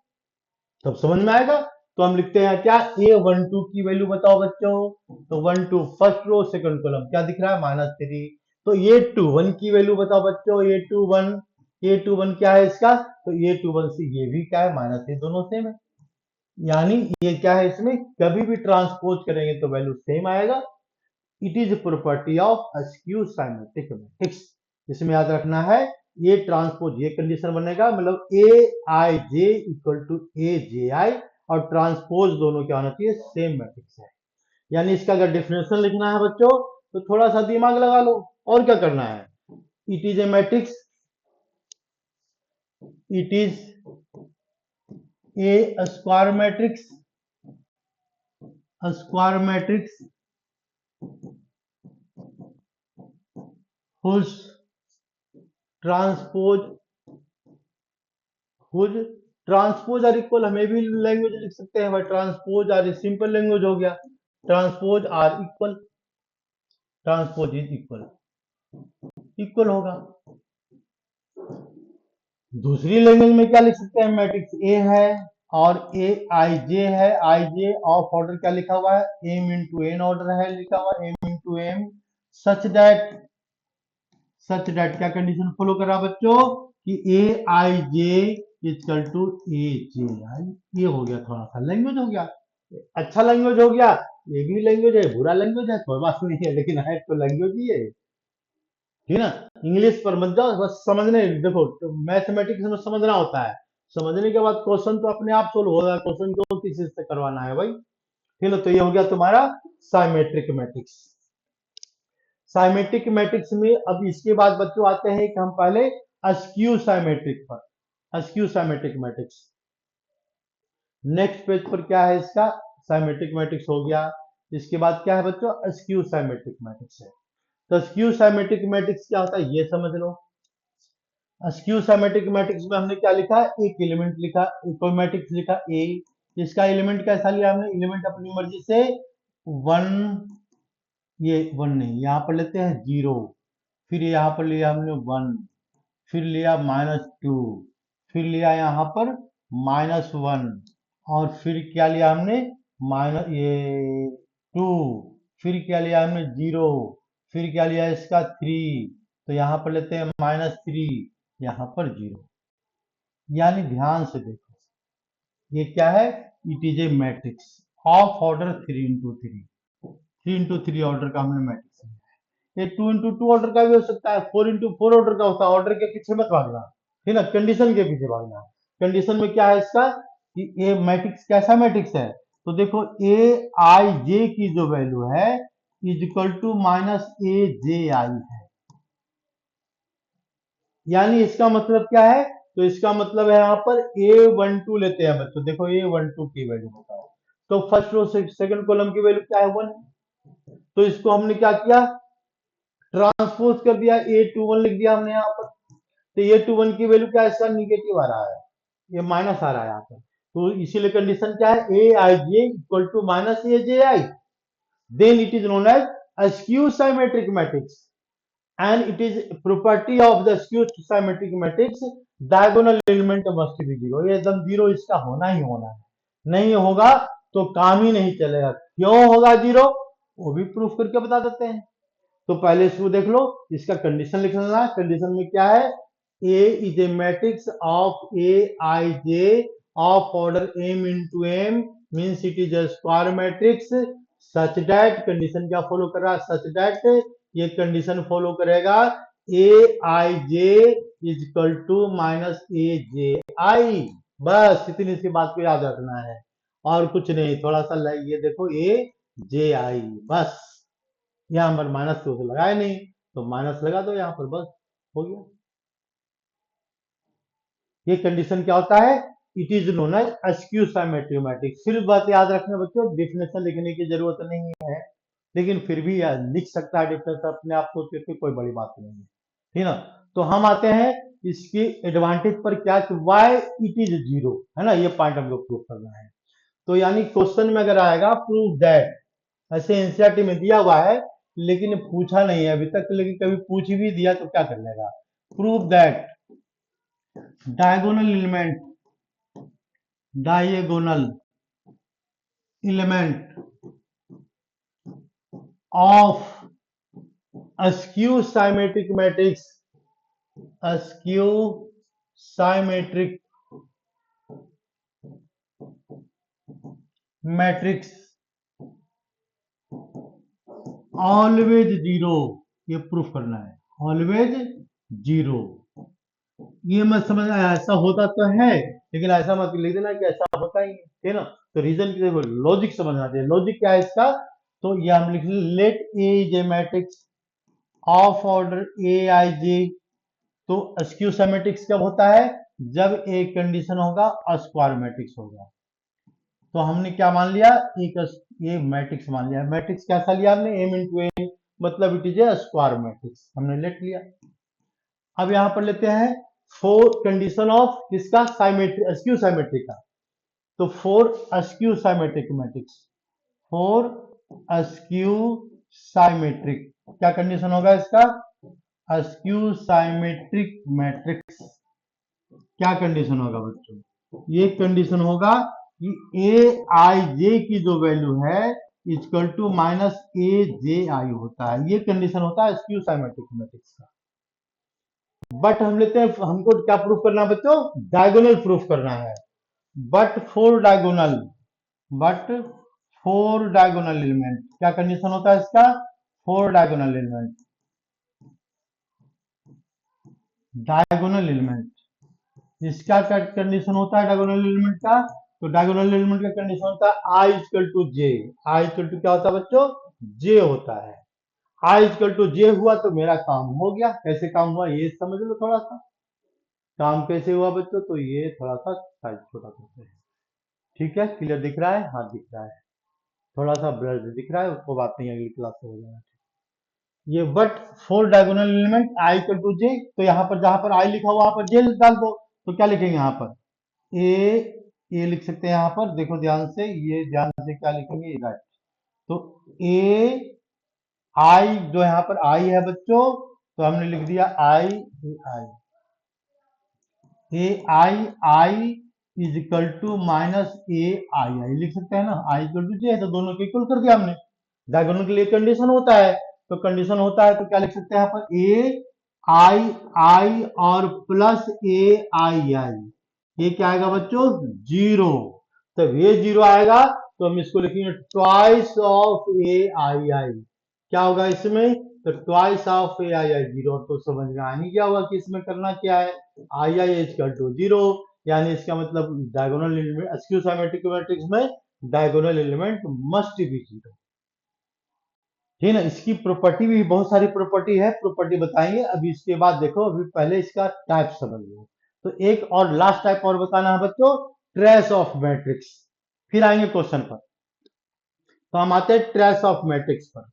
Speaker 1: तब समझ में आएगा। तो हम लिखते हैं क्या, A12 की वैल्यू बताओ बच्चों, तो 12 फर्स्ट रो सेकंड कॉलम क्या दिख रहा है, -3। तो A21 की वैल्यू बताओ बच्चों, A21 क्या है इसका, तो A21 से ये भी क्या है -3, दोनों सेम है। यानी ये क्या है, इसमें कभी भी ट्रांसपोज करेंगे तो वैल्यू सेम आएगा। It is property of askew symmetric matrix. इसमें याद रखना है ये ट्रांसपोज, ये कंडीशन बनेगा मतलब A I J equal to A J आई, और ट्रांसपोज दोनों क्या होना चाहिए, सेम मैट्रिक्स है। यानी इसका अगर डिफिनेशन लिखना है बच्चों तो थोड़ा सा दिमाग लगा लो, और क्या करना है। It is a matrix, it is a square matrix, square matrix whose transpose whose transpose are equal, हमें भी लैंग्वेज लिख सकते हैं भाई, ट्रांसपोज आर सिंपल लैंग्वेज हो गया, transpose are equal, transpose is equal, equal होगा। दूसरी लैंग्वेज में क्या लिख सकते हैं, मैट्रिक्स ए है और ए आई जे है, आई जे ऑफ ऑर्डर क्या लिखा हुआ है, एम इंटू एन ऑर्डर है लिखा हुआ, M into M, such that क्या कंडीशन फॉलो कर रहा बच्चों, कि ए I J equal to A J आई। ये हो गया, थोड़ा सा लैंग्वेज हो गया, अच्छा लैंग्वेज हो गया। ये भी लैंग्वेज है, बुरा लैंग्वेज है, कोई बात नहीं है, लेकिन है तो लैंग्वेज ही है, ठीक ना। इंग्लिश पर मत जाओ, बस समझने देखो, तो मैथमेटिक्स में समझना होता है, समझने के बाद क्वेश्चन तो अपने आप सोल्व होगा, क्वेश्चन को किसी से करवाना है भाई, ठीक है। तो ये हो गया तुम्हारा साइमेट्रिक मैट्रिक्स। साइमेट्रिक मैट्रिक्स में अब इसके बाद बच्चों आते हैं कि हम पहले अस्क्यू साइमेट्रिक पर, askew symmetric matrix. Next page पर क्या है इसका, साइमेट्रिक मैट्रिक्स हो गया। इसके बाद क्या है बच्चों, अस्क्यू साइमेट्रिक मैट्रिक्स है। तो अस्क्यू साइमेट्रिक मैट्रिक्स क्या होता है ये समझ लो। अस्क्यू साइमेट्रिक मैट्रिक्स में हमने क्या लिखा है, एक एलिमेंट लिखा, कोई मैट्रिक्स लिखा ए, इसका एलिमेंट कैसा लिया हमने, एलिमेंट अपनी मर्जी से वन, ये वन नहीं, यहाँ पर लेते हैं 0, फिर यहाँ पर लिया हमने 1, फिर लिया -2, फिर लिया यहाँ पर -1, और फिर क्या लिया हमने, माइनस ये 2, फिर क्या लिया हमने 0, फिर क्या लिया इसका 3, तो यहाँ पर लेते हैं -3, यहाँ पर 0। यानी ध्यान से देखो ये क्या है, it is a matrix of order 3 into 3 order का हमने मैट्रिक्स लिया है। ये 2 into 2 ऑर्डर का भी हो सकता है, 4 into 4 ऑर्डर का होता है, ऑर्डर के पीछे मत भागना, ठीक ना, कंडीशन के पीछे भागना। कंडीशन में क्या है इसका, कि ये मैट्रिक्स कैसा मैट्रिक्स है, तो देखो ए आई जे की जो वैल्यू है is equal to -A J आई है। यानी इसका मतलब क्या है, तो इसका मतलब है यहाँ पर A12 लेते हैं बच्चों, देखो A12 की वैल्यू बताओ, तो फर्स्ट रो से सेकंड कॉलम की वैल्यू क्या है, 1, तो इसको हमने क्या किया, ट्रांसपोज कर दिया, A21 लिख दिया हमने यहाँ पर। तो A21 की वैल्यू क्या है, इसका निगेटिव आ रहा है, ये माइनस आ रहा है यहाँ पर, तो इसीलिए कंडीशन क्या है, A I J equal to -A J I, then it is known as askew symmetric matrix, and it is property of the skewed symmetric matrix, diagonal element must be 0, ये एकदम 0 इसका होना ही होना है, नहीं होगा तो काम ही नहीं चलेगा। क्यों होगा 0, वो भी प्रूफ करके बता देते हैं। तो पहले इसको देख लो, इसका कंडीशन लिख लेना, कंडीशन में क्या है, A is a matrix of A I J of order m into m, means it is a square matrix such that, condition क्या फॉलो कर रहा है, सच दैट, ये कंडीशन फॉलो करेगा A I J is equal to -A J I, बस इतनी सी बात को याद रखना है और कुछ नहीं। थोड़ा सा ये देखो ए जे आई, बस यहाँ पर माइनस तो लगाया नहीं, तो माइनस लगा दो यहाँ पर, बस हो गया। ये कंडीशन क्या होता है, it is known as askew symmetric matrix. सिर्फ बात याद रखना बच्चों, डेफिनेशन लिखने की जरूरत नहीं है, लेकिन फिर भी यह लिख सकता है डिफरेंस अपने आप सोच करके, कोई बड़ी बात नहीं है, ठीक ना। तो हम आते हैं इसके एडवांटेज पर, क्या कि वाई इट इज जीरो, है ना, ये पॉइंट हमको प्रूव करना है। तो यानी क्वेश्चन में अगर आएगा प्रूव दैट, ऐसे एनसीईआरटी में दिया हुआ है लेकिन पूछा नहीं है अभी तक, लेकिन कभी पूछ भी दिया तो क्या कर लेगा, prove that diagonal element, diagonal element of askew symmetric matrix, askew symmetric matrix always zero, ये प्रूफ करना है, ऑलवेज जीरो। ये मत समझ आया, ऐसा होता तो है लेकिन ऐसा मत लिख देना कि ऐसा होता ही है ना। तो रीजन की देखो, लॉजिक समझना चाहिए, लॉजिक क्या है इसका। तो ये हम लिख let A is a matrix of order A I J. तो अस्क्यू सिमेट्रिक्स कब होता है, जब एक कंडीशन होगा स्क्वायर मैट्रिक्स होगा। तो हमने क्या मान लिया, ये मैट्रिक्स मान लिया। मैट्रिक्स कैसा लिया हमने, एम इंटू एन, मतलब it is a square matrix, हमने लेट लिया। अब यहां पर लेते हैं फोर कंडीशन ऑफ किसका, साइमेट्रिक, अस्क्यू साइमेट्रिक का। तो four askew symmetric matrix, four askew symmetric, क्या कंडीशन होगा इसका, अस्क्यू साइमेट्रिक मैट्रिक्स, क्या कंडीशन होगा बच्चों, ये कंडीशन होगा कि ए आई जे की जो वैल्यू है equal to minus A J आई होता है, ये कंडीशन होता है स्क्यू साइमेट्रिक मैट्रिक्स का। बट हम लेते हैं, हमको क्या प्रूफ करना है बच्चों, डायगोनल प्रूफ करना है। But for diagonal, but for diagonal element, क्या कंडीशन होता है इसका, four diagonal element, diagonal element, इसका क्या कंडीशन होता है डायगोनल एलिमेंट का। तो डायगोनल एलिमेंट का कंडीशन होता है I equal to J, I equal to क्या होता है बच्चों, जे होता है। आई इक्वल टू जे हुआ तो मेरा काम हो गया। कैसे काम हुआ ये समझ लो थोड़ा सा, काम कैसे हुआ बच्चों, तो ये थोड़ा सा साइज छोटा करते हैं, ठीक है, क्लियर दिख रहा है, हाँ दिख रहा है, थोड़ा सा ब्लर दिख रहा है, उसको बात नहीं, अगली क्लास से हो जाएगा। ये but for diagonal element I equal to J, तो यहाँ पर जहां पर आई लिखा हुआ वहां पर जे डाल दो। तो क्या लिखेंगे यहाँ पर, ए लिख सकते हैं यहाँ पर, देखो ध्यान से, ये ध्यान से क्या लिखेंगे, राइट। तो ए आई, जो यहाँ पर आई है बच्चों, तो हमने लिख दिया आई, ए आई I is equal to minus ए आई आई लिख सकते हैं ना, आई इक्वल टू जे है तो दोनों को इक्वल कर दिया हमने। डायगोनल के लिए कंडीशन होता है, तो कंडीशन होता है तो क्या लिख सकते हैं यहाँ पर, ए आई आई और प्लस ए आई आई, ये क्या आएगा बच्चों, जीरो। तब ये जीरो आएगा तो हम इसको लिखेंगे ट्वाइस ऑफ ए आई आई, क्या होगा इसमें, तो twice of A I I zero. तो समझ में आ नहीं गया होगा कि इसमें करना क्या है, I I equal to zero, यानी इसका मतलब diagonal element a skew symmetric matrix में diagonal element must be zero, ठीक है ना। इसकी प्रॉपर्टी भी बहुत सारी प्रॉपर्टी है, प्रॉपर्टी बताएंगे अभी, इसके बाद देखो, अभी पहले इसका टाइप समझ लो। तो एक और लास्ट टाइप और बताना है बच्चों, ट्रेस ऑफ मैट्रिक्स, फिर आएंगे क्वेश्चन पर। तो हम आते हैं ट्रेस ऑफ मैट्रिक्स पर।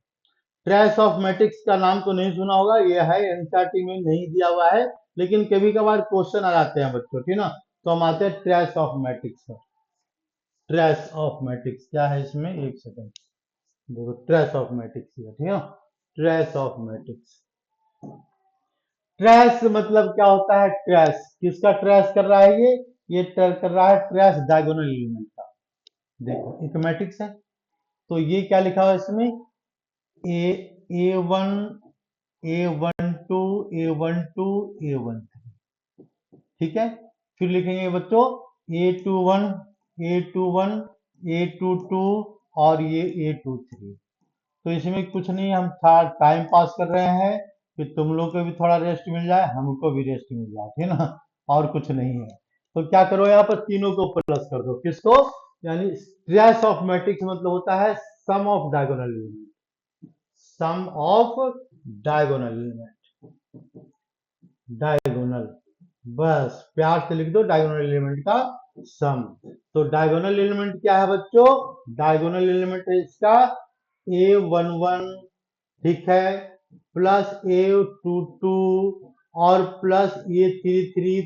Speaker 1: ट्रेस ऑफ मैट्रिक्स का नाम तो नहीं सुना होगा, ये है एनसीईआरटी में नहीं दिया हुआ है, लेकिन कभी कभार क्वेश्चन आ जाते हैं बच्चों, ठीक ना। तो हम आते हैं ट्रेस ऑफ मैट्रिक्स पर। ट्रेस ऑफ मैट्रिक्स क्या है इसमें, एक सेकंड देखो, ट्रेस ऑफ मैट्रिक्स, ठीक है, ट्रेस ऑफ मैट्रिक्स। ट्रेस मतलब क्या होता है, ट्रेस किसका ट्रेस कर रहा है, ये कर रहा है ट्रेस डायगोनल एलिमेंट का। देखो एक मैट्रिक्स है, तो ये क्या लिखा हुआ है इसमें, A one, A one two, A one two, A one three, ठीक है। फिर लिखेंगे बच्चों A two one, A two one, A two two, और ये ए टू थ्री। तो इसमें कुछ नहीं, हम टाइम पास कर रहे हैं कि तुम लोग को भी थोड़ा रेस्ट मिल जाए, हमको भी रेस्ट मिल जाए, ठीक है ना, और कुछ नहीं है। तो क्या करो, यहाँ पर तीनों को प्लस कर दो, किसको, यानी ट्रेस ऑफ मैट्रिक्स मतलब होता है sum of diagonal element, sum of diagonal element, diagonal, बस प्यार से लिख दो डायगोनल एलिमेंट का सम। तो डायगोनल एलिमेंट क्या है बच्चों, डायगोनल एलिमेंट है इसका A11, ठीक है, प्लस A22 और प्लस A33,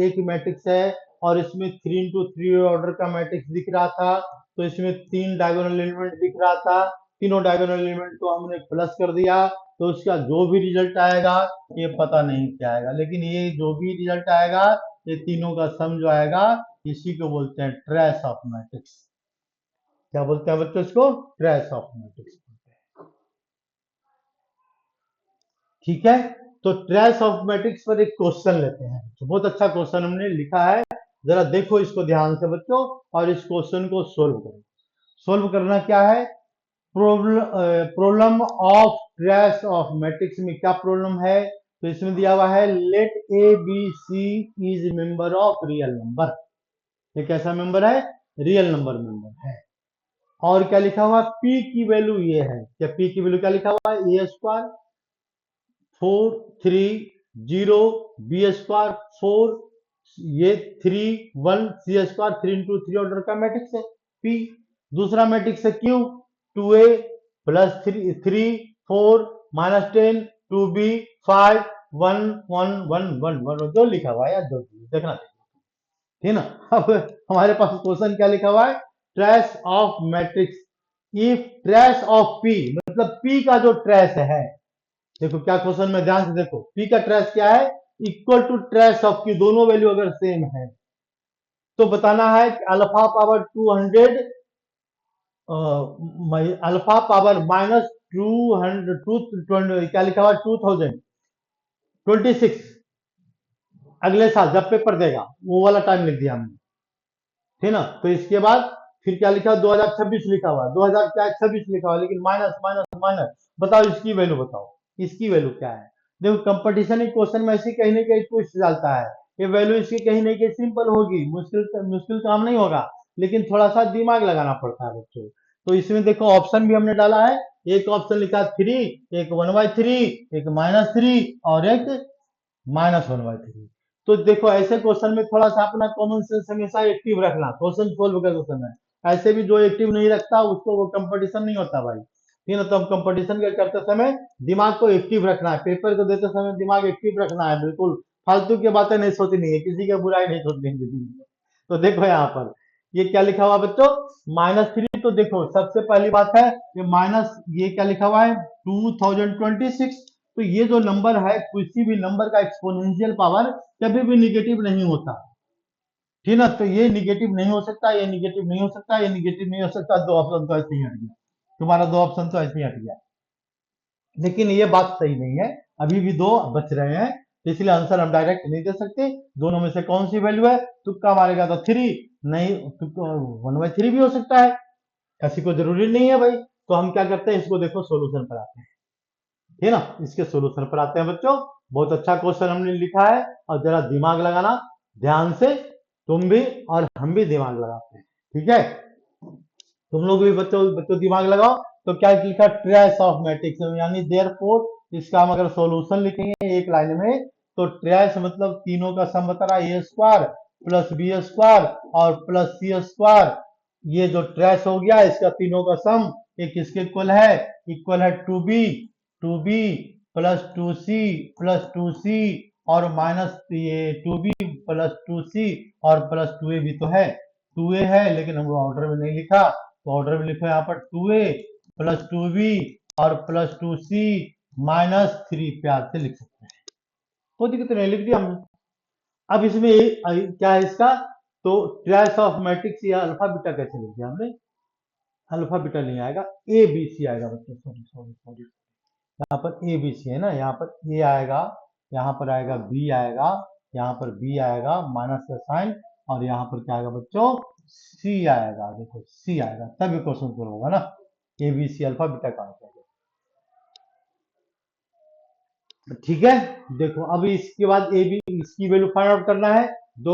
Speaker 1: एक मैट्रिक्स है और इसमें 3x3 ऑर्डर का मैट्रिक्स दिख रहा था, तो इसमें 3 डायगोनल एलिमेंट दिख रहा था, तीनों डायगोनल एलिमेंट को हमने प्लस कर दिया, तो उसका जो भी रिजल्ट आएगा ये पता नहीं क्या आएगा, लेकिन ये जो भी रिजल्ट आएगा ये तीनों का सम जो आएगा इसी को बोलते हैं ट्रेस ऑफ मैट्रिक्स। क्या बोलते हैं बच्चों इसको? ट्रेस ऑफ मैट्रिक्स बोलते हैं। ठीक है, तो ट्रेस ऑफ मैट्रिक्स पर एक क्वेश्चन लेते हैं। तो बहुत अच्छा क्वेश्चन हमने लिखा है, जरा देखो इसको ध्यान से बच्चों और इस क्वेश्चन को सोल्व करो। सोल्व करना क्या है? Problem of trace of matrix में क्या प्रॉब्लम है? तो इसमें दिया हुआ है let A B C is member of real number. ये कैसा मेंबर है? रियल नंबर मेंबर है। और क्या लिखा हुआ? पी की वैल्यू ये है। क्या पी की वैल्यू क्या लिखा हुआ है? ए स्क्वायर 4 3 0 बी स्क्वायर 4 ये 3 1 सी स्क्वायर 3 इंटू 3 ऑर्डर का मैट्रिक्स है पी। दूसरा मैट्रिक्स है Q 2a plus 3 4 minus 10 2b 5 1 1 1 1 1 जो लिखा हुआ है यार, जो देखना ठीक ना। अब हमारे पास क्वेश्चन क्या लिखा हुआ है? Trace of matrix if trace of P, मतलब पी का जो ट्रेस है, देखो क्या क्वेश्चन में ध्यान से देखो, पी का ट्रेस क्या है? इक्वल टू ट्रेस ऑफ की, दोनों वैल्यू अगर सेम है तो बताना है कि alpha power 200 alpha power minus 200 क्या लिखा हुआ? 2026 अगले साल जब पेपर देगा वो वाला टाइम लिख दिया हमने, ठीक ना। तो इसके बाद फिर क्या लिखा? 2026 लिखा हुआ, 2026 लिखा हुआ, लेकिन माइनस माइनस माइनस। बताओ इसकी वैल्यू, बताओ इसकी वैल्यू क्या है? देखो कंपटीशन क्वेश्चन में ऐसी कहीं ना कहीं ट्विस्ट डालता है, ये वैल्यू इसकी कहीं ना कहीं सिंपल होगी, मुश्किल मुश्किल काम नहीं होगा, लेकिन थोड़ा सा दिमाग लगाना पड़ता है बच्चों। तो इसमें देखो ऑप्शन भी हमने डाला है, एक ऑप्शन लिखा 3, एक 1/3, एक -3 और एक -1/3। तो देखो ऐसे क्वेश्चन में थोड़ा सा अपना कॉमन सेंस हमेशा एक्टिव रखना, क्वेश्चन सोल्व करते समय। ऐसे भी जो एक्टिव नहीं रखता उसको वो कंपटीशन नहीं होता भाई, ठीक है। तो हम कंपटीशन करते समय दिमाग को एक्टिव रखना है, पेपर को देते समय दिमाग एक्टिव रखना है, बिल्कुल फालतू की बातें नहीं सोचनी है, किसी की बुराई नहीं सोचनी है जिंदगी में। तो देखो यहाँ पर ये क्या लिखा हुआ बच्चों? -3। तो देखो सबसे पहली बात है ये माइनस, ये क्या लिखा हुआ है? 2026। तो ये जो नंबर है, किसी भी नंबर का एक्सपोनेंशियल पावर कभी भी निगेटिव नहीं होता, ठीक ना। तो ये निगेटिव नहीं हो सकता, ये निगेटिव नहीं हो सकता, ये निगेटिव नहीं हो सकता, दो ऑप्शन तो ऐसे ही हट गया, तुम्हारा दो ऑप्शन तो ऐसे ही हट गया। लेकिन ये बात सही नहीं है, अभी भी दो बच रहे हैं, तो इसलिए आंसर हम डायरेक्ट नहीं दे सकते। दोनों में से कौन सी वैल्यू है? तुक्का मारेगा तो 3 नहीं, 1/3 भी हो सकता है, किसी को जरूरी नहीं है भाई। तो हम क्या करते हैं, इसको देखो सोल्यूशन पर आते हैं, ठीक है ना। इसके सोल्यूशन पर आते हैं बच्चों। बहुत अच्छा क्वेश्चन हमने लिखा है और जरा दिमाग लगाना ध्यान से, तुम भी और हम भी दिमाग लगाते हैं, ठीक है। तुम लोग भी बच्चों बच्चों दिमाग लगाओ। तो क्या लिखा? ट्रेस ऑफ मैट्रिक्स, यानी देयरफॉर इसका हम अगर सॉल्यूशन लिखेंगे एक लाइन में, तो ट्रेस मतलब तीनों का सम बता रहा है, ए स्क्वायर प्लस बी स्क्वायर और प्लस सी स्क्वायर। ये जो ट्रेस हो गया इसका तीनों का सम एक किसके इक्वल है 2b प्लस 2c और माइनस ये 2b प्लस 2c और प्लस 2a भी तो है, 2a है लेकिन हम ऑर्डर में नहीं लिखा, तो ऑर्डर में लिखो यहाँ पर 2a प्लस 2b और प्लस 2c -3 प्यार से लिख सकते हैं, कोई दिक्कत नहीं, लिख दिया हमने। अब इसमें क्या है इसका? तो ट्रेस ऑफ मैट्रिक्स या अल्फा बीटा कैसे लिख दिया हमने? अल्फा बीटा नहीं आएगा, ए बी सी आएगा बच्चों, सॉरी सॉरी सॉरी, यहाँ पर ए बी सी है ना, यहाँ पर ए आएगा, यहाँ पर आएगा बी आएगा, यहाँ पर बी आएगा माइनस का साइन, और यहाँ पर क्या आएगा बच्चों? सी आएगा, देखो सी आएगा, तभी क्वेश्चन सोल्व होगा ना। A B C alpha beta का आंसर, ठीक है। देखो अब इसके बाद ए बी इसकी वैल्यू फाइंड आउट करना है। दो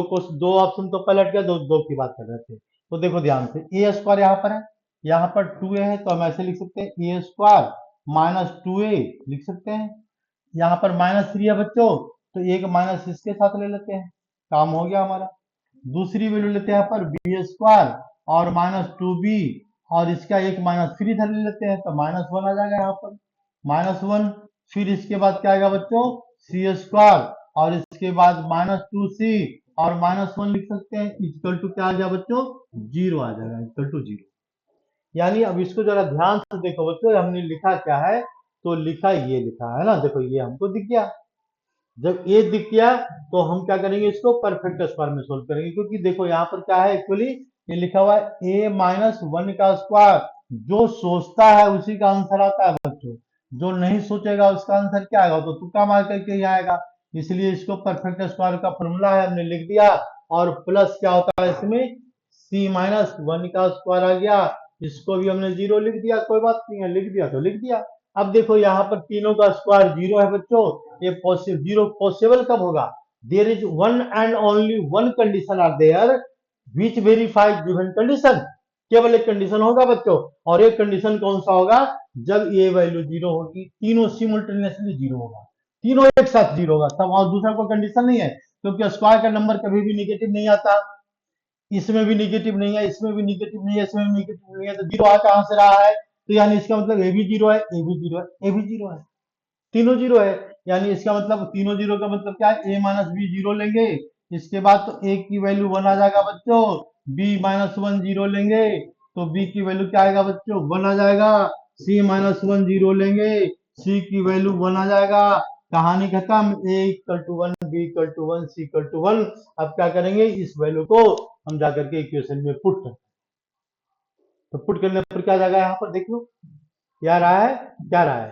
Speaker 1: ऑप्शन तो पलट गया, दो दो की बात कर रहे थे। तो देखो ध्यान से, ए स्क्वायर यहाँ पर है, यहाँ पर 2a है, तो हम ऐसे लिख सकते हैं ए स्क्वायर -2a लिख सकते हैं। यहाँ पर -3 है बच्चों, तो एक माइनस इसके साथ ले लेते हैं, काम हो गया हमारा। दूसरी वैल्यू लेते हैं यहाँ पर बी स्क्वायर और -2b और इसका एक -3 इधर ले लेते हैं तो -1 आ जाएगा यहाँ पर, -1। फिर इसके बाद क्या आएगा बच्चों, c² और इसके बाद -2c और -1 लिख सकते हैं, इक्वल टू क्या आ गया बच्चों, 0 आ जाएगा, इक्वल टू 0। यानी अब इसको जरा ध्यान से देखो बच्चों, हमने लिखा क्या है, तो लिखा ये लिखा है ना, देखो ये हमको दिख गया। जब ये दिख गया तो हम क्या करेंगे, इसको परफेक्ट स्क्वायर में सोल्व करेंगे, क्योंकि देखो यहाँ पर क्या है, एक्चुअली ये लिखा हुआ है a-1 का स्क्वायर। जो सोचता है उसी का आंसर आता है बच्चों, जो नहीं सोचेगा उसका आंसर क्या आएगा, तो तुक्का मार करके ही आएगा। इसलिए इसको परफेक्ट स्क्वायर का फॉर्मूला है, हमने लिख दिया। और प्लस क्या होता है इसमें, c-1 का स्क्वायर आ गया, इसको भी हमने 0 लिख दिया, कोई बात नहीं है, लिख दिया तो लिख दिया। अब देखो यहाँ पर तीनों का स्क्वायर 0 है बच्चों, ये पॉसिबल 0 पॉसिबल कब होगा, there is one and only one condition are there which verifies given condition. केवल एक कंडीशन होगा बच्चों, और एक कंडीशन कौन सा होगा, जब ये वैल्यू 0 होगी, तीनों सिमुल्टेनियसली 0 होगा, तीनों एक साथ 0 होगा तब, और दूसरा कोई कंडीशन नहीं है, क्योंकि स्क्वायर का नंबर कभी भी निगेटिव नहीं आता, इसमें भी निगेटिव नहीं है, इसमें भी निगेटिव नहीं है, इसमें भी निगेटिव नहीं है, तो 0 आ कहां से रहा है, तो यानी इसका मतलब ए भी 0 है, ए भी 0 है, ए भी 0 है, तीनों 0 है। यानी इसका मतलब तीनों 0 का मतलब क्या है, a-b 0 लेंगे, इसके बाद तो a की वैल्यू 1 आ जाएगा बच्चों, b-1 0 लेंगे तो b की वैल्यू क्या आएगा बच्चों, 1 आ जाएगा, c-1 0 लेंगे, c की वैल्यू 1 आ जाएगा, कहानी खत्म, a equal to 1, b equal to 1, c equal to 1। अब क्या करेंगे, इस वैल्यू को हम जाकर के इक्वेशन में पुट करें, तो पुट करने पर क्या जाएगा, यहाँ पर देख लो क्या रहा है, क्या रहा है,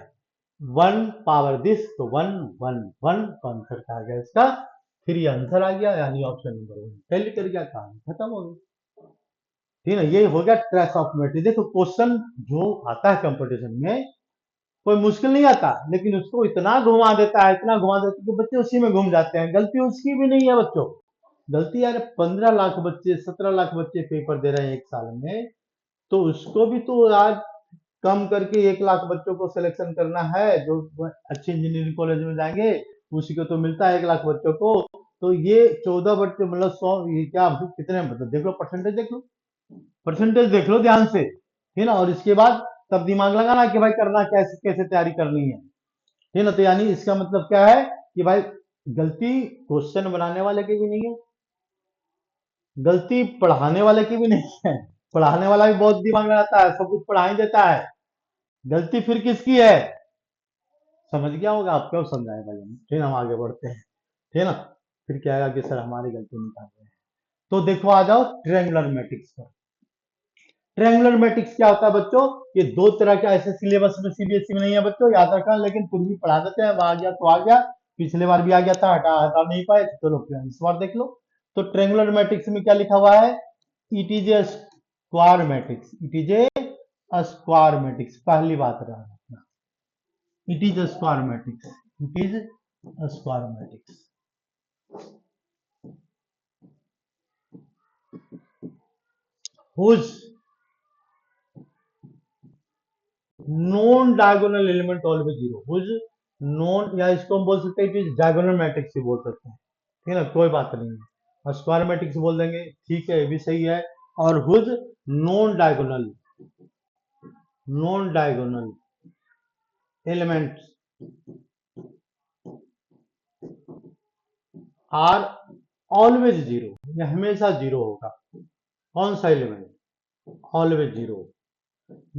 Speaker 1: 1 पावर दिस, तो 1 1 1 का आंसर क्या आ गया इसका, फिर ये आंसर आ गया, यानी ऑप्शन नंबर 1 फेल कर गया, कहानी खत्म हो गई। ठीक है, ये हो गया ट्रेस ऑफ मेट्रिक। देखो क्वेश्चन जो आता है कंपटीशन में कोई मुश्किल नहीं आता, लेकिन उसको इतना घुमा देता है, इतना घुमा देता है कि बच्चे उसी में घूम जाते हैं, गलती उसकी भी नहीं है बच्चों, गलती यार 15 लाख बच्चे 17 लाख बच्चे पेपर दे रहे हैं एक साल में, तो उसको भी तो यार कम करके 1 लाख बच्चों को सिलेक्शन करना है जो अच्छे इंजीनियरिंग कॉलेज में जाएंगे, उसी को तो मिलता है 1 लाख बच्चों को, तो ये 14 बच्चे मतलब 100, ये क्या कितने, मतलब देख लो परसेंटेज, देख लो परसेंटेज, देख लो ध्यान से, है ना, और इसके बाद तब दिमाग लगाना कि भाई करना कैसे, कैसे तैयारी करनी है ना। तो यानी इसका मतलब क्या है कि भाई गलती क्वेश्चन बनाने वाले की भी नहीं है, गलती पढ़ाने वाले की भी नहीं है, पढ़ाने वाला भी बहुत दिमाग लगाता है, सब कुछ पढ़ा ही देता है, गलती फिर किसकी है, समझ गया होगा आप, क्यों समझाए भाई हम, फिर हम आगे बढ़ते हैं, ठीक है ना। फिर क्या आएगा कि सर हमारी गलती निकाल रहे हैं, तो देखो आ जाओ ट्रायंगुलर मैट्रिक्स पर। ट्रायंगुलर मैट्रिक्स क्या होता है बच्चों, ये दो तरह का, ऐसे सिलेबस में सीबीएसई में नहीं है बच्चों, याद रखना, लेकिन फिर भी पढ़ा देते हैं, आ गया तो आ गया, पिछले बार भी आ गया था, हटा हटा नहीं पाए, चलो इस बार देख लो। तो ट्रायंगुलर मैट्रिक्स में क्या लिखा हुआ है, it is a square matrix, it is a square matrix, पहली बात रहा, it is a square matrix, it is a square matrix whose non diagonal element always zero, whose non, या इसको हम बोल सकते हैं, it is diagonal matrix भी बोल सकते हैं, ठीक है ना, कोई बात नहीं है, और स्क्वायर मैट्रिक्स बोल देंगे, ठीक है, ये भी सही है। और whose non diagonal elements are always zero, ये हमेशा जीरो होगा, कौन सा एलिमेंट, ऑलवेज जीरो।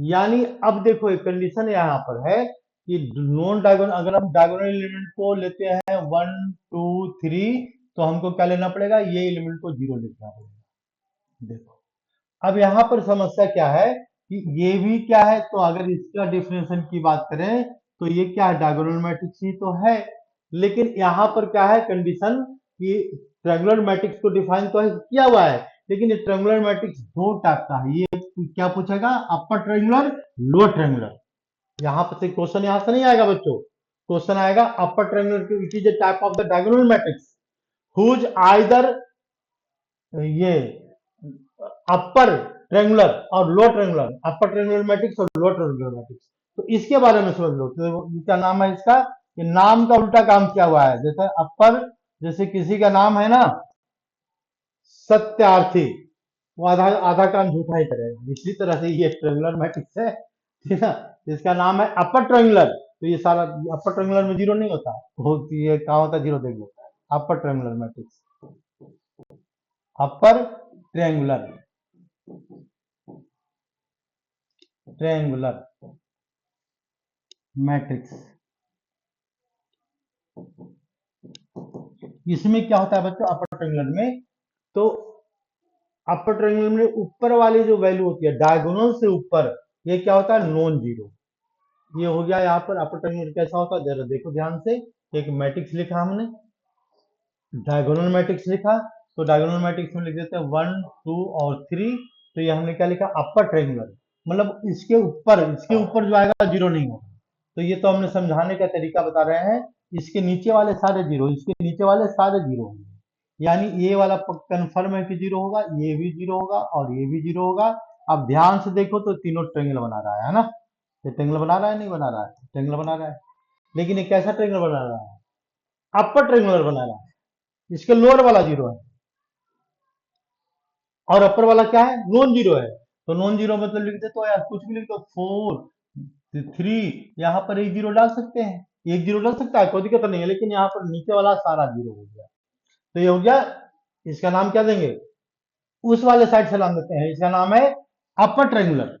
Speaker 1: यानी अब देखो एक कंडीशन यहाँ पर है कि नॉन डायगोनल, अगर हम डायगोनल एलिमेंट को लेते हैं 1 2 3, तो हमको क्या लेना पड़ेगा, ये एलिमेंट को 0 लिखना पड़ेगा। देखो अब यहाँ पर समस्या क्या है कि ये भी क्या है, तो अगर इसका डिफिनेशन की बात करें तो ये क्या है, डायगोनल मैट्रिक्स ही तो है, लेकिन यहाँ पर क्या है कंडीशन कि ट्रायंगुलर मैट्रिक्स को डिफाइन तो किया हुआ है, लेकिन ये ट्रायंगुलर मैट्रिक्स दो टाइप का है, ये क्या पूछेगा, अपर ट्रायंगुलर लोअर ट्रायंगुलर, यहाँ पर क्वेश्चन यहाँ से नहीं आएगा बच्चों, क्वेश्चन आएगा upper triangular, it is a type of the diagonal matrix whose either, ये अपर ट्रायंगुलर और lower triangular, upper triangular matrix और लोअर ट्रायंगुलर मैट्रिक्स, तो इसके बारे में समझ लो, तो क्या नाम है इसका, ये नाम का उल्टा काम किया हुआ है, जैसे अपर, जैसे किसी का नाम है ना सत्यार्थी, वो आधा आधा काम झूठा ही करेगा। इसी तरह से ये ट्रेंगुलर मैट्रिक्स है, ठीक है ना, इसका नाम है अपर ट्रेंगुलर। तो ये सारा अपर ट्रेंगुलर में जीरो नहीं होता, ये कहाँ होता है जीरो, देख लो, upper triangular matrix, upper triangular, triangular matrix. इसमें क्या होता है बच्चों अपर ट्रेंगुलर में, तो अपर ट्रायंगल में ऊपर वाली जो वैल्यू होती है डायगोनल से ऊपर, ये क्या होता है नॉन जीरो। ये हो गया यहाँ पर अपर ट्रायंगल कैसा होता है, जरा देखो ध्यान से। एक मैट्रिक्स लिखा हमने, डायगोनल मैट्रिक्स लिखा, तो डायगोनल मैट्रिक्स में लिख देते हैं 1 2 और 3। तो ये हमने क्या लिखा अपर ट्रायंगल, मतलब इसके ऊपर जो आएगा जीरो नहीं होगा। तो ये तो हमने समझाने का तरीका बता रहे हैं। इसके नीचे वाले सारे जीरो, इसके नीचे वाले सारे जीरो होंगे, यानी ये वाला कंफर्म है कि जीरो होगा, ये भी जीरो होगा और ये भी जीरो होगा। अब ध्यान से देखो तो तीनों ट्रेंगल बना रहा है ना, ये ट्रेंगल बना रहा है नहीं बना रहा है, ट्रेंगल बना रहा है। लेकिन ये कैसा ट्रेंगल बना रहा है, अपर ट्रेंगुलर बना रहा है। इसके लोअर वाला जीरो है और अपर वाला क्या है नॉन जीरो है। तो नॉन जीरो मतलब लिख दे तो यार कुछ भी लिख दो 4 3, यहाँ पर एक जीरो डाल सकते हैं, एक जीरो डाल सकता है कोई दिक्कत नहीं है, लेकिन यहाँ पर नीचे वाला सारा जीरो हो गया। तो ये हो गया, इसका नाम क्या देंगे, उस वाले साइड से नाम देते हैं, इसका नाम है अपर ट्रेंगुलर।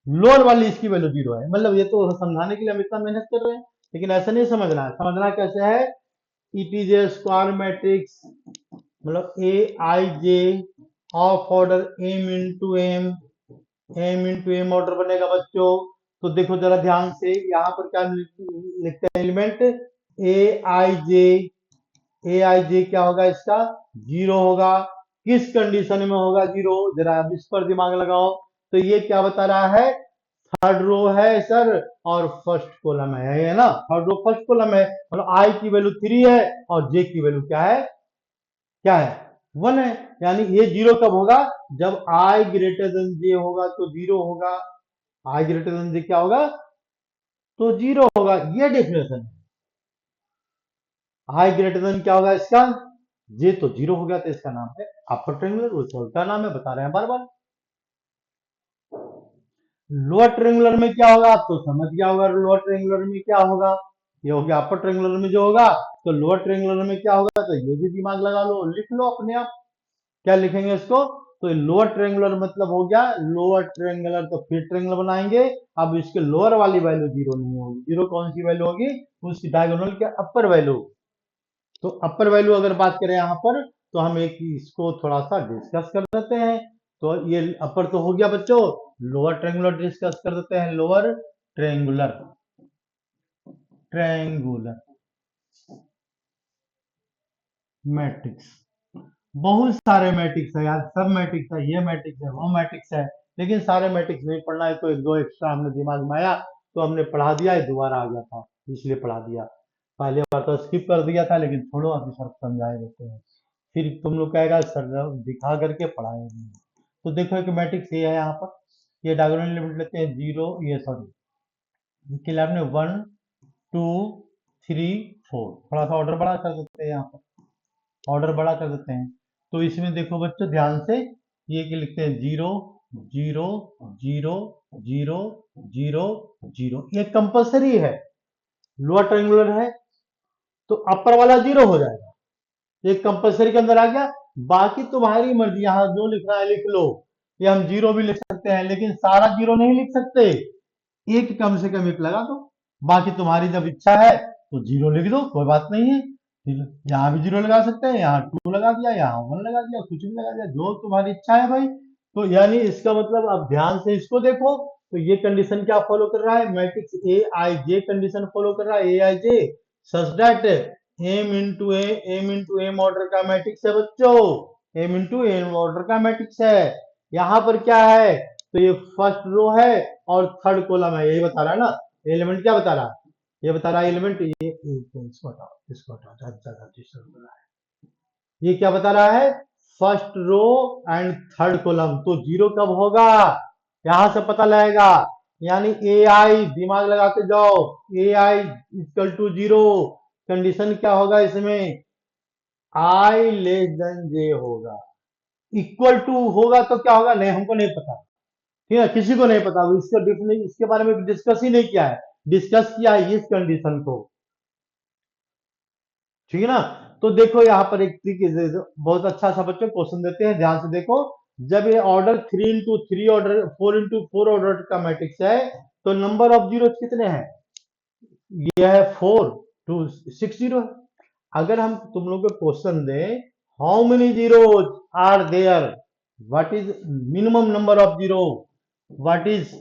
Speaker 1: लोअर वाली इसकी वैल्यू जीरो है, मतलब ये तो समझाने के लिए हम इतना मेहनत कर रहे हैं, लेकिन ऐसा नहीं समझना है। समझना कैसे है, it is a square matrix, मतलब A I J of order M into M order बनेगा बच्चों। तो देखो जरा ध्यान से, यहाँ पर क्या लिखते हैं एलिमेंट ए आई जे क्या होगा इसका जीरो होगा। किस कंडीशन में होगा जीरो, जरा अब इस पर दिमाग लगाओ। तो ये क्या बता रहा है, थर्ड रो है सर और फर्स्ट कॉलम है ना, थर्ड रो फर्स्ट कॉलम है, मतलब आई की वैल्यू 3 है और जे की वैल्यू क्या है 1 है। यानी ये जीरो कब होगा, जब आई ग्रेटर देन जे होगा तो जीरो होगा, आई ग्रेटर देन जे क्या होगा तो जीरो होगा। ये डेफिनेशन है, आई ग्रेटर देन क्या होगा इसका, जे तो जीरो हो गया, तो इसका नाम है अपर ट्रेंगुलर, उसका नाम है बता रहे हैं बार बार। लोअर ट्रेंगुलर में क्या होगा, आप तो समझ गया होगा लोअर ट्रेंगुलर में क्या होगा, ये हो गया अपर ट्रेंगुलर में जो होगा। तो लोअर ट्रेंगुलर में क्या होगा, तो ये भी दिमाग लगा लो, लिख लो अपने आप, क्या लिखेंगे इसको। तो लोअर ट्रेंगुलर मतलब हो गया लोअर ट्रेंगुलर, तो फिर ट्रेंगुलर बनाएंगे। अब इसके लोअर वाली वैल्यू जीरो नहीं होगी, जीरो कौन सी वैल्यू होगी, उस डायगोनल के अपर वैल्यू। तो अपर वैल्यू अगर बात करें यहाँ पर, तो हम एक इसको थोड़ा सा डिस्कस कर देते हैं। तो ये अपर तो हो गया बच्चों, लोअर ट्रेंगुलर डिस्कस कर देते हैं। लोअर ट्रेंगुलर ट्रेंगुलर मैट्रिक्स, बहुत सारे मैट्रिक्स है यार, सब मैट्रिक्स है, ये मैट्रिक्स है वो मैट्रिक्स है, लेकिन सारे मैट्रिक्स नहीं पढ़ना है, तो एक दो एक्स्ट्रा हमने दिमाग में आया तो हमने पढ़ा दिया, ये दोबारा आ गया था इसलिए पढ़ा दिया। पहले बार तो स्किप कर दिया था, लेकिन छोड़ो अभी सर समझाए देते हैं, फिर तुम लोग कहेगा सर दिखा करके पढ़ाए नहीं। तो देखो एक मैट्रिक्स ये है यहाँ पर, ये डायगोनल लिमिट लेते हैं जीरो, ये सॉरी इसके लिए आपने 1 2 3 4, थोड़ा सा ऑर्डर बड़ा कर देते हैं, यहाँ पर ऑर्डर बड़ा कर देते हैं। तो इसमें देखो बच्चों ध्यान से, ये क्या लिखते हैं zero zero zero zero zero zero, ये कंपल्सरी है, लोअर ट्रायंगुलर है तो अपर वाला जीरो हो जाएगा, एक कंपल्सरी के अंदर आ गया। बाकी तुम्हारी मर्जी, यहाँ जो लिखना है लिख लो, ये हम जीरो भी लिख सकते हैं, लेकिन सारा जीरो नहीं लिख सकते, एक कम से कम एक लगा दो। बाकी तुम्हारी जब इच्छा है तो जीरो लिख दो, कोई बात नहीं है, फिर यहाँ भी जीरो लगा सकते हैं, यहाँ 2 लगा दिया, यहाँ 1 लगा दिया, कुछ भी लगा दिया, जो तुम्हारी इच्छा है भाई। तो यानी इसका मतलब अब ध्यान से इसको देखो, तो ये कंडीशन क्या फॉलो कर रहा है, matrix A I J condition follow कर रहा है, A I J such that M into M order का मैट्रिक्स है बच्चों, एम इंटू एम ऑर्डर का मैट्रिक्स है। यहाँ पर क्या है, तो ये फर्स्ट रो है और थर्ड कॉलम है, यही बता रहा है ना, एलिमेंट क्या बता रहा है, ये बता रहा है एलिमेंट, ये इसको हटाओ, इसको हटाओ, ज्यादा डिस्टर्ब हो रहा है। ये क्या बता रहा है, first row and third column, तो जीरो कब होगा, यहां से पता लगेगा। यानी ए आई दिमाग लगाते जाओ, ए आई इक्वल टू जीरो, कंडीशन क्या होगा इसमें, आई लेस देन जे होगा, इक्वल टू होगा तो क्या होगा, नहीं हमको नहीं पता, ठीक है, किसी को नहीं पता, इसका डिफिनेशन इसके बारे में डिस्कस ही नहीं किया है, डिस्कस किया है इस कंडीशन को, ठीक है ना। तो देखो यहाँ पर एक बहुत अच्छा सा बच्चों क्वेश्चन देते हैं, ध्यान से देखो। जब ये order 3 into 3 order 4 into 4 order का मैट्रिक्स है, तो नंबर ऑफ जीरो कितने हैं, ये है 4 to 6 जीरो है। अगर हम तुम लोग को क्वेश्चन दे how many zeros are there, what is minimum number of zero, what is,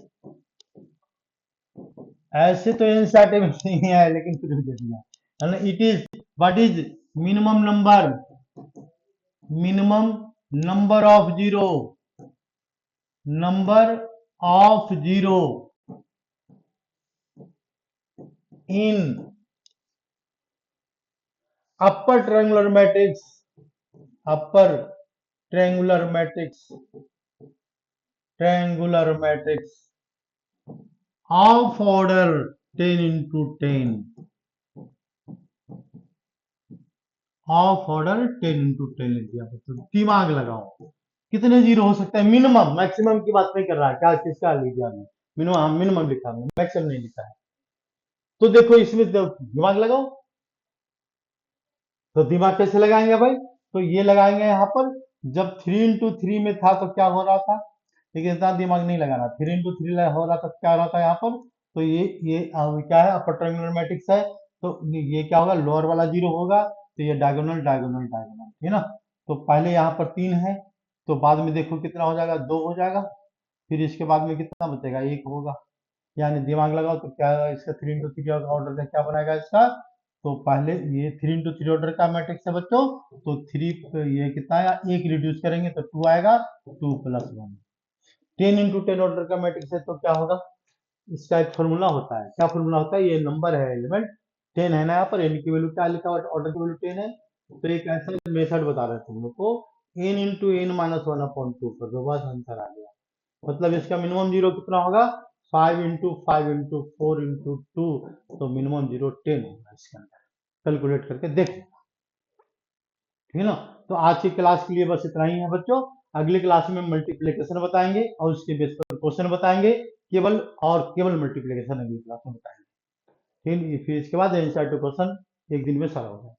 Speaker 1: ऐसे तो एनसीईआरटी में नहीं है लेकिन फिर भी दे दिया है ना, it is what is minimum number of zero, number of zero in upper triangular matrix, upper triangular matrix, triangular matrix of order 10 into 10, of order 10 into 10 लिख दिया। तो दिमाग लगाओ कितने जीरो हो सकते हैं, मिनिमम, मैक्सिमम की बात नहीं कर रहा है, क्या किसका लिख दिया, मिनिमम मिनिमम लिखा, मैक्सिमम नहीं लिखा है। तो देखो इसमें दिमाग लगाओ, तो दिमाग कैसे लगाएंगे भाई, तो ये लगाएंगे यहाँ पर, जब 3 into 3 में था तो क्या हो रहा था, लेकिन इतना दिमाग नहीं लगा रहा, 3 into 3 हो रहा था क्या हो रहा था यहाँ पर, तो ये क्या है, अपर ट्रायंगुलर मैट्रिक्स है, तो ये क्या होगा, लोअर वाला जीरो होगा, तो ये डायगोनल डायगोनल डायगोनल, है ना। तो पहले यहाँ पर 3 है, तो बाद में देखो कितना हो जाएगा, 2 हो जाएगा, फिर इसके बाद में कितना बचेगा, 1 होगा, यानी दिमाग लगाओ तो क्या इसका 3 into 3 ऑर्डर का क्या बनाएगा इसका, तो पहले ये 3 into 3 ऑर्डर का मैट्रिक्स है बच्चों, तो 3 ये कितना आएगा, 1 रिड्यूस करेंगे तो 2 आएगा, 2+1। 10 into 10 ऑर्डर का मैट्रिक्स है तो क्या होगा, इसका एक फॉर्मूला होता है, क्या फॉर्मूला होता है, ये नंबर है एलिमेंट 10 है ना, यहाँ पर n की वैल्यू क्या लिखा हुआ है, ऑर्डर की वैल्यू 10 है, तो एक ऐसा मेथड बता रहे थे तुम लोग को, n into n-1/2 कर दो, बस आंसर आ गया। मतलब इसका मिनिमम जीरो कितना होगा, 5 into 5 into 4 into 2, तो मिनिमम जीरो 10 होगा इसके अंदर, कैलकुलेट करके देख, ठीक है ना। तो आज की क्लास के लिए बस इतना ही है बच्चों, अगली क्लास में मल्टीप्लिकेशन बताएंगे और उसके बेस पर क्वेश्चन बताएंगे, केवल और केवल मल्टीप्लिकेशन अगली क्लास में बताएंगे, फिर इसके बाद एनसीईआरटी क्वेश्चन एक दिन में सारा हो जाएगा।